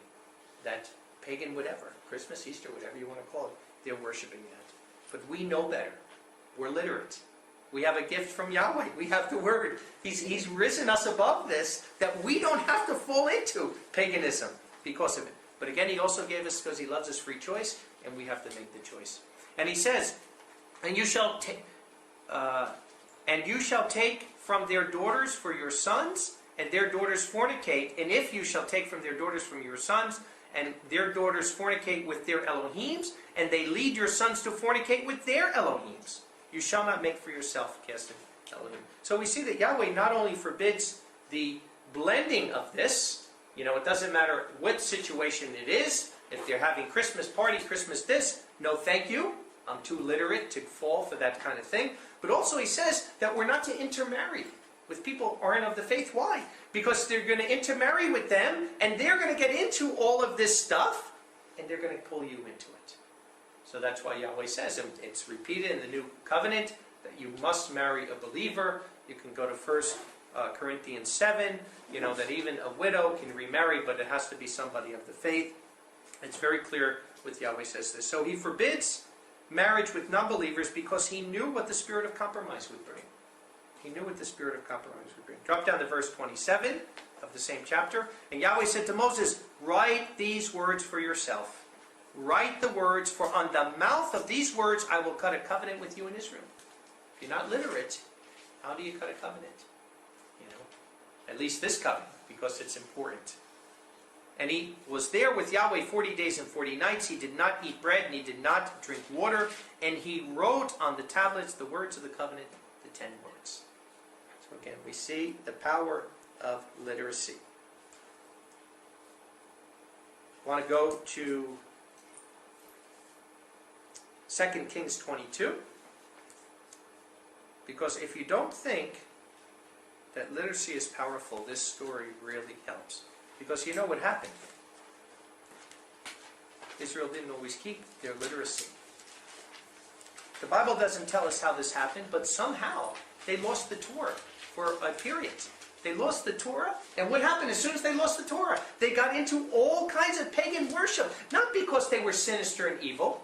Speaker 1: that pagan whatever, Christmas, Easter, whatever you want to call it. They're worshiping that. But we know better. We're literate. We have a gift from Yahweh. We have the word. He's risen us above this, that we don't have to fall into paganism because of it. But again, he also gave us, because he loves us, free choice, and we have to make the choice. And he says, and you shall take from their daughters for your sons, and their daughters fornicate. And if you shall take from their daughters from your sons, and their daughters fornicate with their Elohims, and they lead your sons to fornicate with their Elohims, you shall not make for yourself Elohim. So we see that Yahweh not only forbids the blending of this, it doesn't matter what situation it is. If they're having Christmas party, Christmas this, no thank you. I'm too literate to fall for that kind of thing. But also he says that we're not to intermarry with people who aren't of the faith. Why? Because they're going to intermarry with them, and they're going to get into all of this stuff, and they're going to pull you into it. So that's why Yahweh says, and it's repeated in the New Covenant, that you must marry a believer. You can go to 1 Corinthians 7, that even a widow can remarry, but it has to be somebody of the faith. It's very clear what Yahweh says this. So he forbids marriage with non-believers because he knew what the spirit of compromise would bring. He knew what the spirit of compromise would bring. Drop down to verse 27 of the same chapter. And Yahweh said to Moses, write these words for yourself. Write the words, for on the mouth of these words I will cut a covenant with you in Israel. If you're not literate, how do you cut a covenant? At least this covenant, because it's important. And he was there with Yahweh 40 days and 40 nights. He did not eat bread, and he did not drink water. And he wrote on the tablets the words of the covenant, the 10 words. So again, we see the power of literacy. I want to go to 2 Kings 22. Because if you don't think that literacy is powerful, this story really helps. Because you know what happened. Israel didn't always keep their literacy. The Bible doesn't tell us how this happened, but somehow they lost the Torah for a period. They lost the Torah, and what happened as soon as they lost the Torah? They got into all kinds of pagan worship. Not because they were sinister and evil,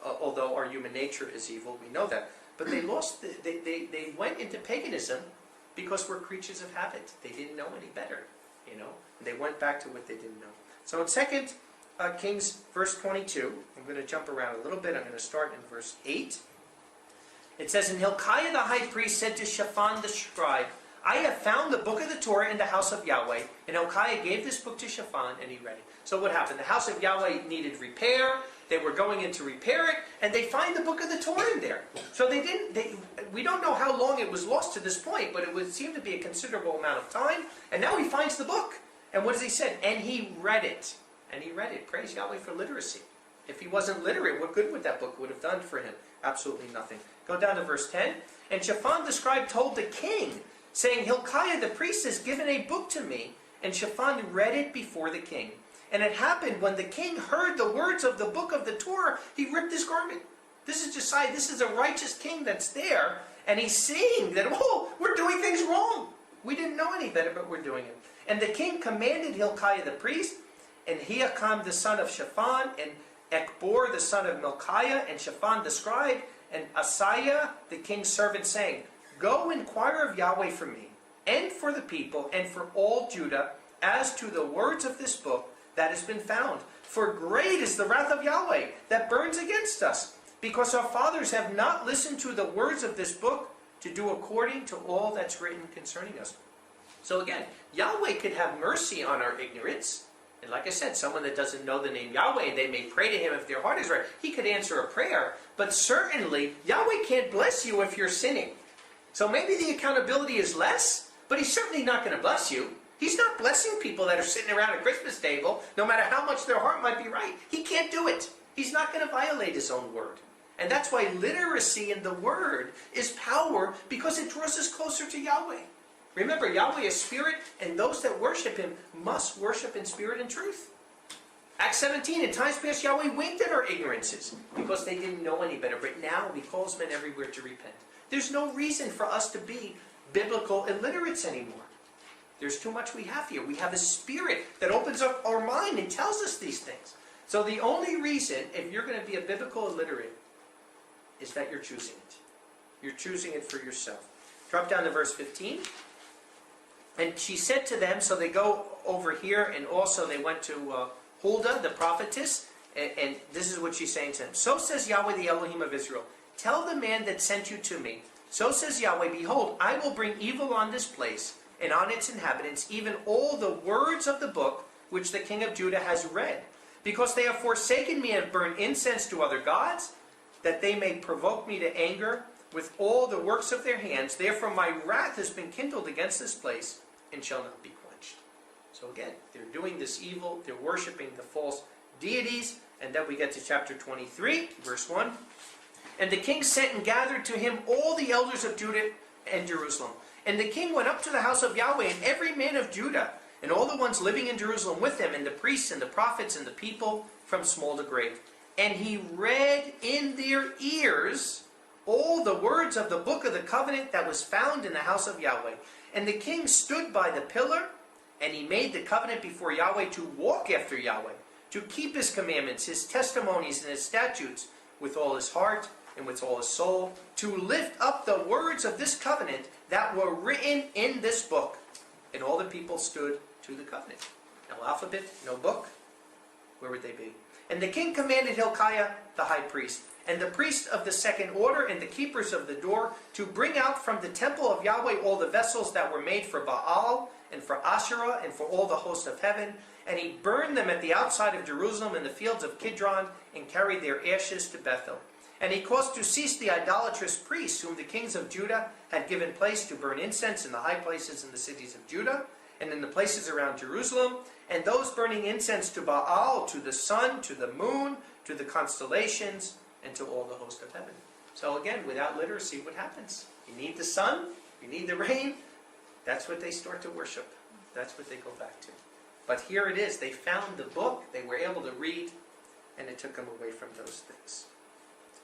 Speaker 1: although our human nature is evil, we know that. But they they went into paganism because we're creatures of habit. They didn't know any better, They went back to what they didn't know. So in 2 Kings, verse 22, I'm going to jump around a little bit. I'm going to start in verse 8. It says, And Hilkiah the high priest said to Shaphan the scribe, I have found the book of the Torah in the house of Yahweh. And Hilkiah gave this book to Shaphan, and he read it. So what happened? The house of Yahweh needed repair. They were going in to repair it, and they find the book of the Torah in there. So we don't know how long it was lost to this point, but it would seem to be a considerable amount of time. And now he finds the book. And what does he say? And he read it. And he read it. Praise Yahweh for literacy. If he wasn't literate, what good would that book would have done for him? Absolutely nothing. Go down to verse 10. And Shaphan the scribe told the king, saying, Hilkiah the priest has given a book to me. And Shaphan read it before the king. And it happened when the king heard the words of the book of the Torah, he ripped his garment. This is Josiah. This is a righteous king that's there. And he's seeing that, we're doing things wrong. We didn't know any better, but we're doing it. And the king commanded Hilkiah the priest, and Hiakam the son of Shaphan, and Ekbor the son of Milkiah, and Shaphan the scribe, and Asaiah the king's servant, saying, Go inquire of Yahweh for me, and for the people, and for all Judah, as to the words of this book that has been found. For great is the wrath of Yahweh that burns against us, because our fathers have not listened to the words of this book to do according to all that's written concerning us. So again, Yahweh could have mercy on our ignorance. And like I said, someone that doesn't know the name Yahweh, they may pray to him if their heart is right. He could answer a prayer. But certainly, Yahweh can't bless you if you're sinning. So maybe the accountability is less, but he's certainly not going to bless you. He's not blessing people that are sitting around a Christmas table, no matter how much their heart might be right. He can't do it. He's not going to violate his own word. And that's why literacy in the word is power, because it draws us closer to Yahweh. Remember, Yahweh is spirit, and those that worship him must worship in spirit and truth. Acts 17, in times past Yahweh winked at our ignorances, because they didn't know any better. But now he calls men everywhere to repent. There's no reason for us to be biblical illiterates anymore. There's too much we have here. We have a spirit that opens up our mind and tells us these things. So the only reason, if you're going to be a biblical illiterate, is that you're choosing it. You're choosing it for yourself. Drop down to verse 15. And she said to them, so they go over here, and also they went to Huldah, the prophetess, and this is what she's saying to them. So says Yahweh, the Elohim of Israel, tell the man that sent you to me, so says Yahweh, behold, I will bring evil on this place, and on its inhabitants, even all the words of the book which the king of Judah has read, because they have forsaken me and burned incense to other gods, that they may provoke me to anger. with all the works of their hands. Therefore my wrath has been kindled against this place, and shall not be quenched. So again, they're doing this evil, they're worshiping the false deities, and then we get to chapter 23, verse 1. And the king sent and gathered to him all the elders of Judah and Jerusalem. And the king went up to the house of Yahweh, and every man of Judah, and all the ones living in Jerusalem with him, and the priests and the prophets and the people, from small to great. And he read in their ears all the words of the book of the covenant that was found in the house of Yahweh. And the king stood by the pillar, and he made the covenant before Yahweh to walk after Yahweh, to keep his commandments, his testimonies, and his statutes with all his heart and with all his soul, to lift up the words of this covenant that were written in this book. And all the people stood to the covenant. No alphabet, no book. Where would they be? And the king commanded Hilkiah the high priest, and the priests of the second order, and the keepers of the door, to bring out from the temple of Yahweh all the vessels that were made for Baal, and for Asherah, and for all the host of heaven. And he burned them at the outside of Jerusalem in the fields of Kidron, and carried their ashes to Bethel. And he caused to cease the idolatrous priests, whom the kings of Judah had given place to burn incense in the high places in the cities of Judah, and in the places around Jerusalem, and those burning incense to Baal, to the sun, to the moon, to the constellations, and to all the host of heaven. So again, without literacy, what happens? You need the sun, you need the rain. That's what they start to worship. That's what they go back to. But here it is. They found the book, they were able to read, and it took them away from those things.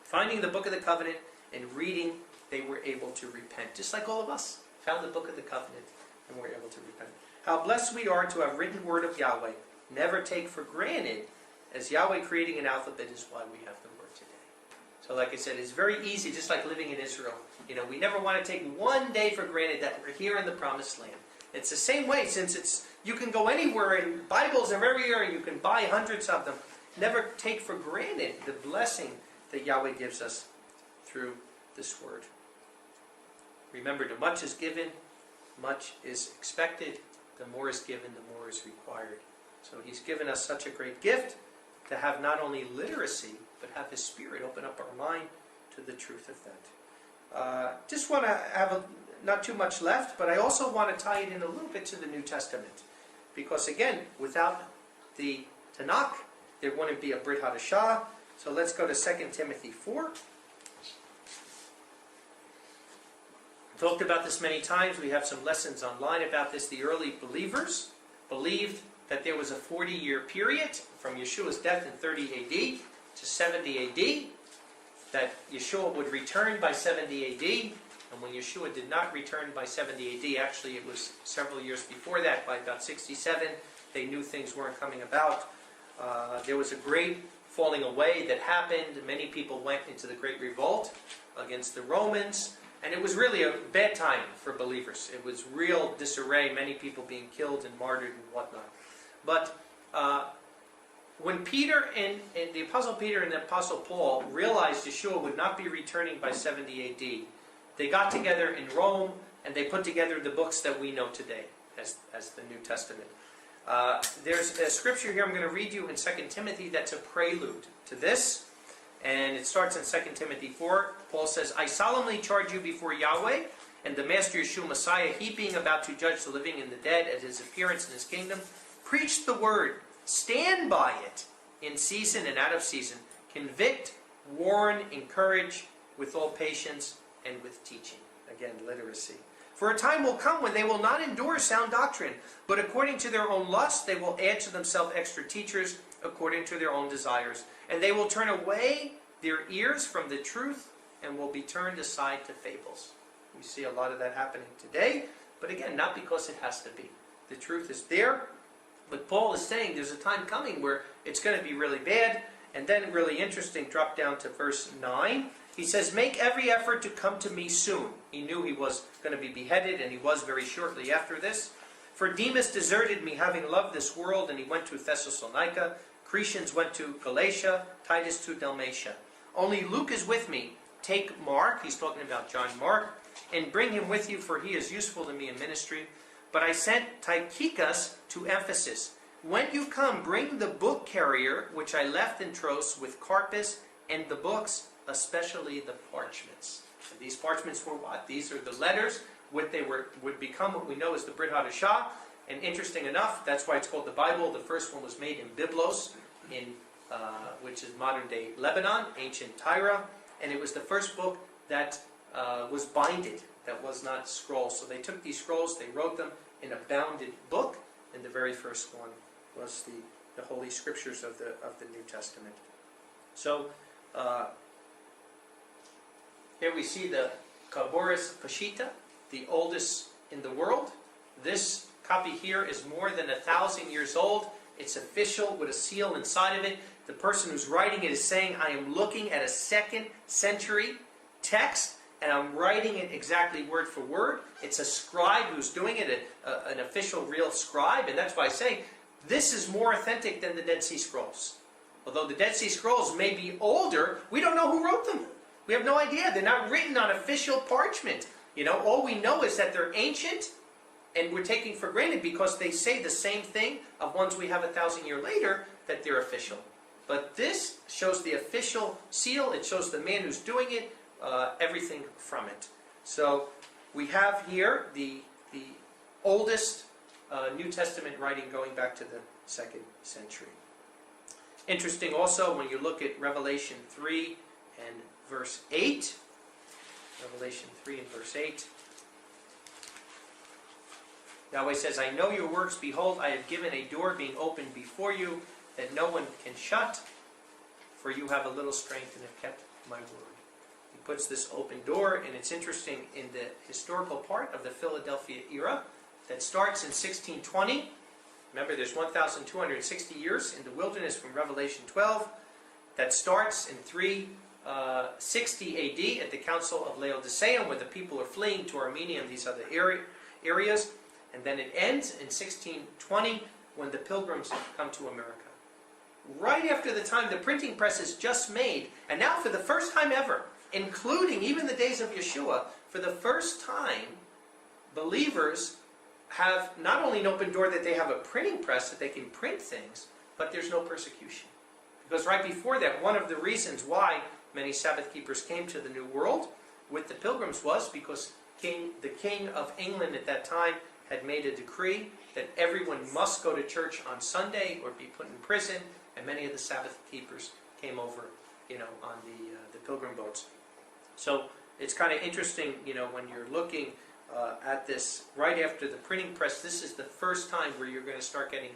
Speaker 1: Finding the book of the covenant and reading, they were able to repent. Just like all of us found the book of the covenant and were able to repent. How blessed we are to have written word of Yahweh. Never take for granted, as Yahweh creating an alphabet is why we have the word today. So like I said, it's very easy, just like living in Israel. We never want to take one day for granted that we're here in the promised land. It's the same way, since you can go anywhere, and Bibles are everywhere, you can buy hundreds of them. Never take for granted the blessing that Yahweh gives us through this word. Remember, to much is given, much is expected. The more is given, the more is required. So he's given us such a great gift to have not only literacy, but have his Spirit open up our mind to the truth of that. Just want to have not too much left, but I also want to tie it in a little bit to the New Testament. Because again, without the Tanakh, there wouldn't be a Brit Hadashah. So let's go to 2 Timothy 4. Talked about this many times. We have some lessons online about this. The early believers believed that there was a 40-year period from Yeshua's death in 30 AD to 70 AD, that Yeshua would return by 70 AD, and when Yeshua did not return by 70 AD, actually it was several years before that, by about 67, they knew things weren't coming about. There was a great falling away that happened. Many people went into the Great Revolt against the Romans. And it was really a bad time for believers. It was real disarray, many people being killed and martyred and whatnot. But when Peter and the Apostle Peter and the Apostle Paul realized Yeshua would not be returning by 70 AD, they got together in Rome and they put together the books that we know today as the New Testament. There's a scripture here I'm going to read you in 2 Timothy that's a prelude to this. And it starts in 2 Timothy 4. Paul says, I solemnly charge you before Yahweh and the Master Yeshua Messiah, he being about to judge the living and the dead at his appearance in his kingdom. Preach the word. Stand by it in season and out of season. Convict, warn, encourage with all patience and with teaching. Again, literacy. For a time will come when they will not endure sound doctrine, but according to their own lust they will add to themselves extra teachers according to their own desires. And they will turn away their ears from the truth and will be turned aside to fables. We see a lot of that happening today, but again, not because it has to be. The truth is there, but Paul is saying there's a time coming where it's going to be really bad. And then really interesting, drop down to verse 9. He says, make every effort to come to me soon. He knew he was going to be beheaded, and he was very shortly after this. For Demas deserted me, having loved this world, and he went to Thessalonica. Cretans went to Galatia, Titus to Dalmatia. Only Luke is with me. Take Mark, he's talking about John Mark, and bring him with you, for he is useful to me in ministry. But I sent Tychicus to Ephesus. When you come, bring the book carrier, which I left in Troas with Carpus, and the books, especially the parchments. And these parchments were what? These are the letters. What they would become what we know as the Brit Hadashah. And interesting enough, that's why it's called the Bible. The first one was made in Byblos, which is modern-day Lebanon, ancient Tyre. And it was the first book that was binded, that was not scrolls. So they took these scrolls, they wrote them in a bounded book, and the very first one was the Holy Scriptures of the New Testament. So here we see the Kaboris Peshitta, the oldest in the world. This copy here is more than 1,000 years old. It's official with a seal inside of it. The person who's writing it is saying, I am looking at a 2nd century text, and I'm writing it exactly word for word. It's a scribe who's doing it, an official, real scribe, and that's why I say this is more authentic than the Dead Sea Scrolls. Although the Dead Sea Scrolls may be older, we don't know who wrote them. We have no idea. They're not written on official parchment. All we know is that they're ancient, and we're taking for granted because they say the same thing of ones we have 1,000 years later, that they're official. But this shows the official seal. It shows the man who's doing it, everything from it. So we have here the oldest New Testament writing going back to the 2nd century. Interesting also when you look at Revelation 3 and verse 8. Revelation 3 and verse 8. Yahweh says, I know your works. Behold, I have given a door being opened before you that no one can shut, for you have a little strength and have kept my word. He puts this open door, and it's interesting in the historical part of the Philadelphia era that starts in 1620. Remember, there's 1,260 years in the wilderness from Revelation 12. That starts in 360 AD at the Council of Laodicea, where the people are fleeing to Armenia and these other areas. And then it ends in 1620 when the pilgrims come to America. Right after the time the printing press is just made, and now for the first time ever, including even the days of Yeshua, for the first time, believers have not only an open door that they have a printing press that they can print things, but there's no persecution. Because right before that, one of the reasons why many Sabbath keepers came to the New World with the pilgrims was because the King of England at that time had made a decree that everyone must go to church on Sunday or be put in prison, and many of the Sabbath keepers came over, on the pilgrim boats. So it's kind of interesting, when you're looking at this right after the printing press, this is the first time where you're going to start getting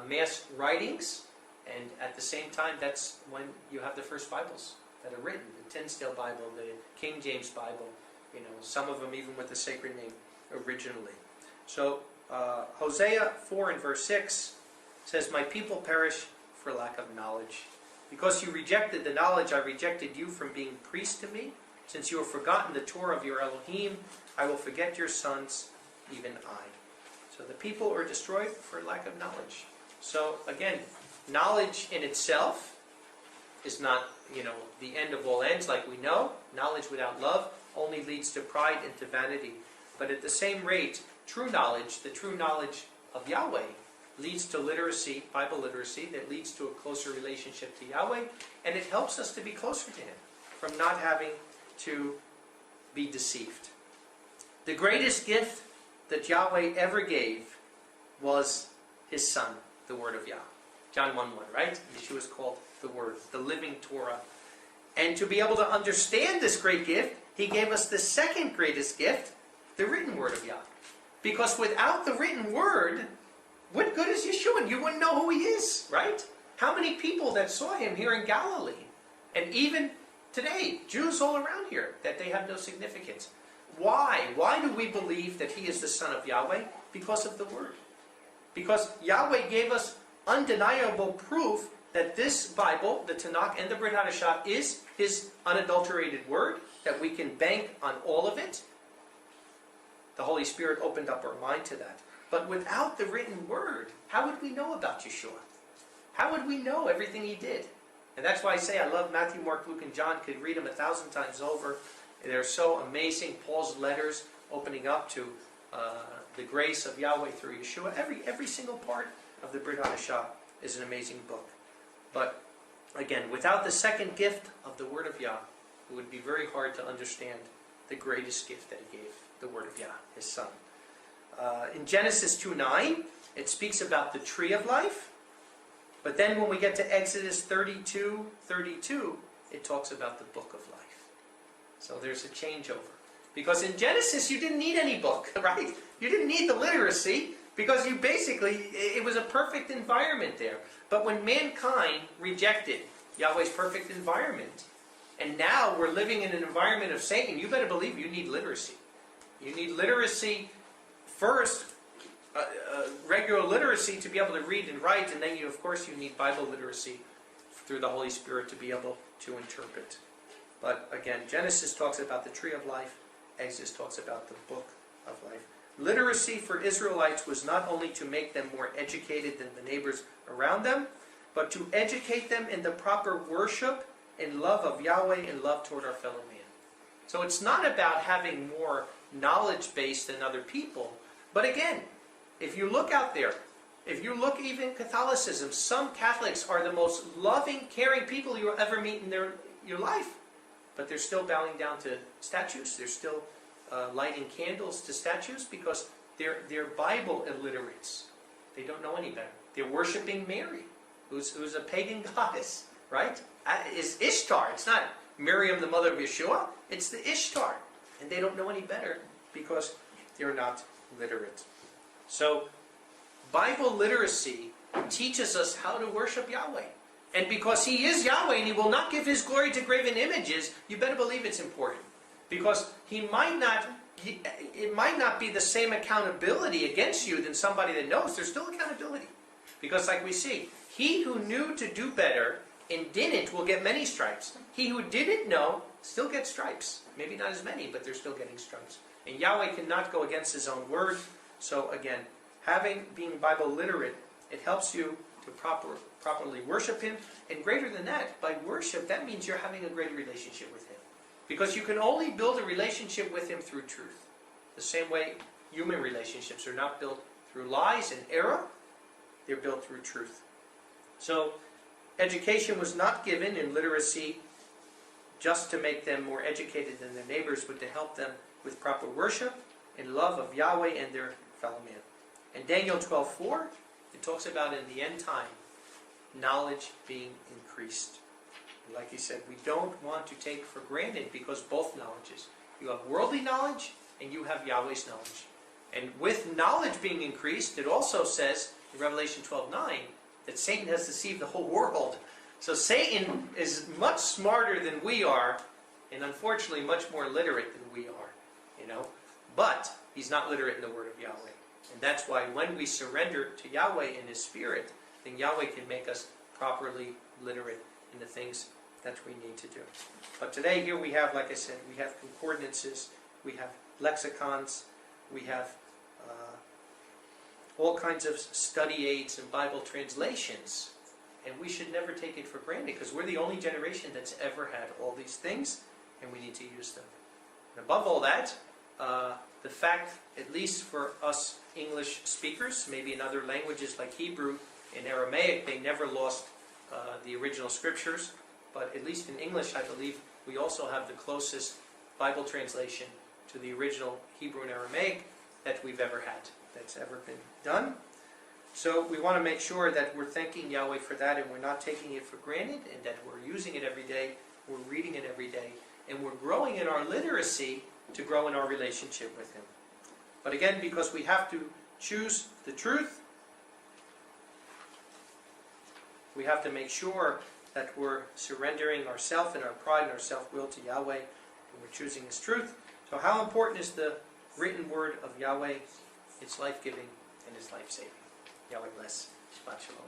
Speaker 1: mass writings, and at the same time, that's when you have the first Bibles that are written, the Tinsdale Bible, the King James Bible, some of them even with the sacred name originally. So, Hosea 4 and verse 6 says, my people perish for lack of knowledge. Because you rejected the knowledge, I rejected you from being priest to me. Since you have forgotten the Torah of your Elohim, I will forget your sons, even I. So the people are destroyed for lack of knowledge. So, again, knowledge in itself is not, the end of all ends, like we know. Knowledge without love only leads to pride and to vanity. But at the same rate, true knowledge, the true knowledge of Yahweh, leads to literacy, Bible literacy, that leads to a closer relationship to Yahweh, and it helps us to be closer to Him, from not having to be deceived. The greatest gift that Yahweh ever gave was His Son, the Word of Yah. John 1:1, right? Yeshua is called the Word, the living Torah. And to be able to understand this great gift, He gave us the second greatest gift, the written Word of Yah. Because without the written Word, what good is Yeshua? You wouldn't know who He is, right? How many people that saw Him here in Galilee, and even today, Jews all around here, that they have no significance. Why? Why do we believe that He is the Son of Yahweh? Because of the Word. Because Yahweh gave us undeniable proof that this Bible, the Tanakh and the Brit Hadashah, is His unadulterated Word, that we can bank on all of it. The Holy Spirit opened up our mind to that. But without the written Word, how would we know about Yeshua? How would we know everything He did? And that's why I say I love Matthew, Mark, Luke, and John. Could read them 1,000 times over. They're so amazing. Paul's letters opening up to the grace of Yahweh through Yeshua. Every single part of the Brit Hadashah is an amazing book. But again, without the second gift of the Word of Yah, it would be very hard to understand the greatest gift that he gave, the Word of Yah, his Son. In Genesis 2:9, it speaks about the tree of life. But then when we get to Exodus 32:32, it talks about the book of life. So there's a changeover. Because in Genesis, you didn't need any book, right? You didn't need the literacy, because you basically, it was a perfect environment there. But when mankind rejected Yahweh's perfect environment, and now we're living in an environment of Satan, you better believe you need literacy. You need literacy first, regular literacy to be able to read and write, and then of course you need Bible literacy through the Holy Spirit to be able to interpret. But again, Genesis talks about the tree of life, Exodus talks about the book of life. Literacy for Israelites was not only to make them more educated than the neighbors around them, but to educate them in the proper worship and love of Yahweh and love toward our fellow man. So it's not about having more knowledge base than other people. But again, if you look out there, if you look even Catholicism, some Catholics are the most loving, caring people you'll ever meet in your life. But they're still bowing down to statues. They're still lighting candles to statues because they're Bible illiterates. They don't know any better. They're worshiping Mary, who's a pagan goddess, right? Is Ishtar. It's not Miriam, the mother of Yeshua. It's the Ishtar. And they don't know any better because they're not literate. So, Bible literacy teaches us how to worship Yahweh. And because He is Yahweh and He will not give His glory to graven images, you better believe it's important. Because it might not be the same accountability against you than somebody that knows. There's still accountability. Because like we see, he who knew to do better and didn't will get many stripes. He who didn't know still gets stripes. Maybe not as many, but they're still getting stripes. And Yahweh cannot go against His own word. So again, being Bible literate, it helps you to properly worship Him. And greater than that, by worship, that means you're having a great relationship with Him. Because you can only build a relationship with Him through truth. The same way human relationships are not built through lies and error, they're built through truth. So, education was not given in literacy just to make them more educated than their neighbors, but to help them with proper worship and love of Yahweh and their fellow man. In Daniel 12:4, it talks about in the end time, knowledge being increased. And like he said, we don't want to take for granted because both knowledges. You have worldly knowledge and you have Yahweh's knowledge. And with knowledge being increased, it also says in Revelation 12:9 that Satan has deceived the whole world. So Satan is much smarter than we are, and unfortunately much more literate than we are. But he's not literate in the word of Yahweh. And that's why when we surrender to Yahweh in His Spirit, then Yahweh can make us properly literate in the things that we need to do. But today here we have, like I said, we have concordances, we have lexicons, we have all kinds of study aids and Bible translations. And we should never take it for granted because we're the only generation that's ever had all these things and we need to use them. And above all that, the fact, at least for us English speakers, maybe in other languages like Hebrew and Aramaic, they never lost the original scriptures. But at least in English, I believe, we also have the closest Bible translation to the original Hebrew and Aramaic that we've ever had, that's ever been done. So we want to make sure that we're thanking Yahweh for that and we're not taking it for granted and that we're using it every day, we're reading it every day, and we're growing in our literacy to grow in our relationship with Him. But again, because we have to choose the truth, we have to make sure that we're surrendering ourself and our pride and our self-will to Yahweh, and we're choosing His truth. So how important is the written word of Yahweh? It's life-giving and it's life-saving. Yahweh bless. Shabbat shalom.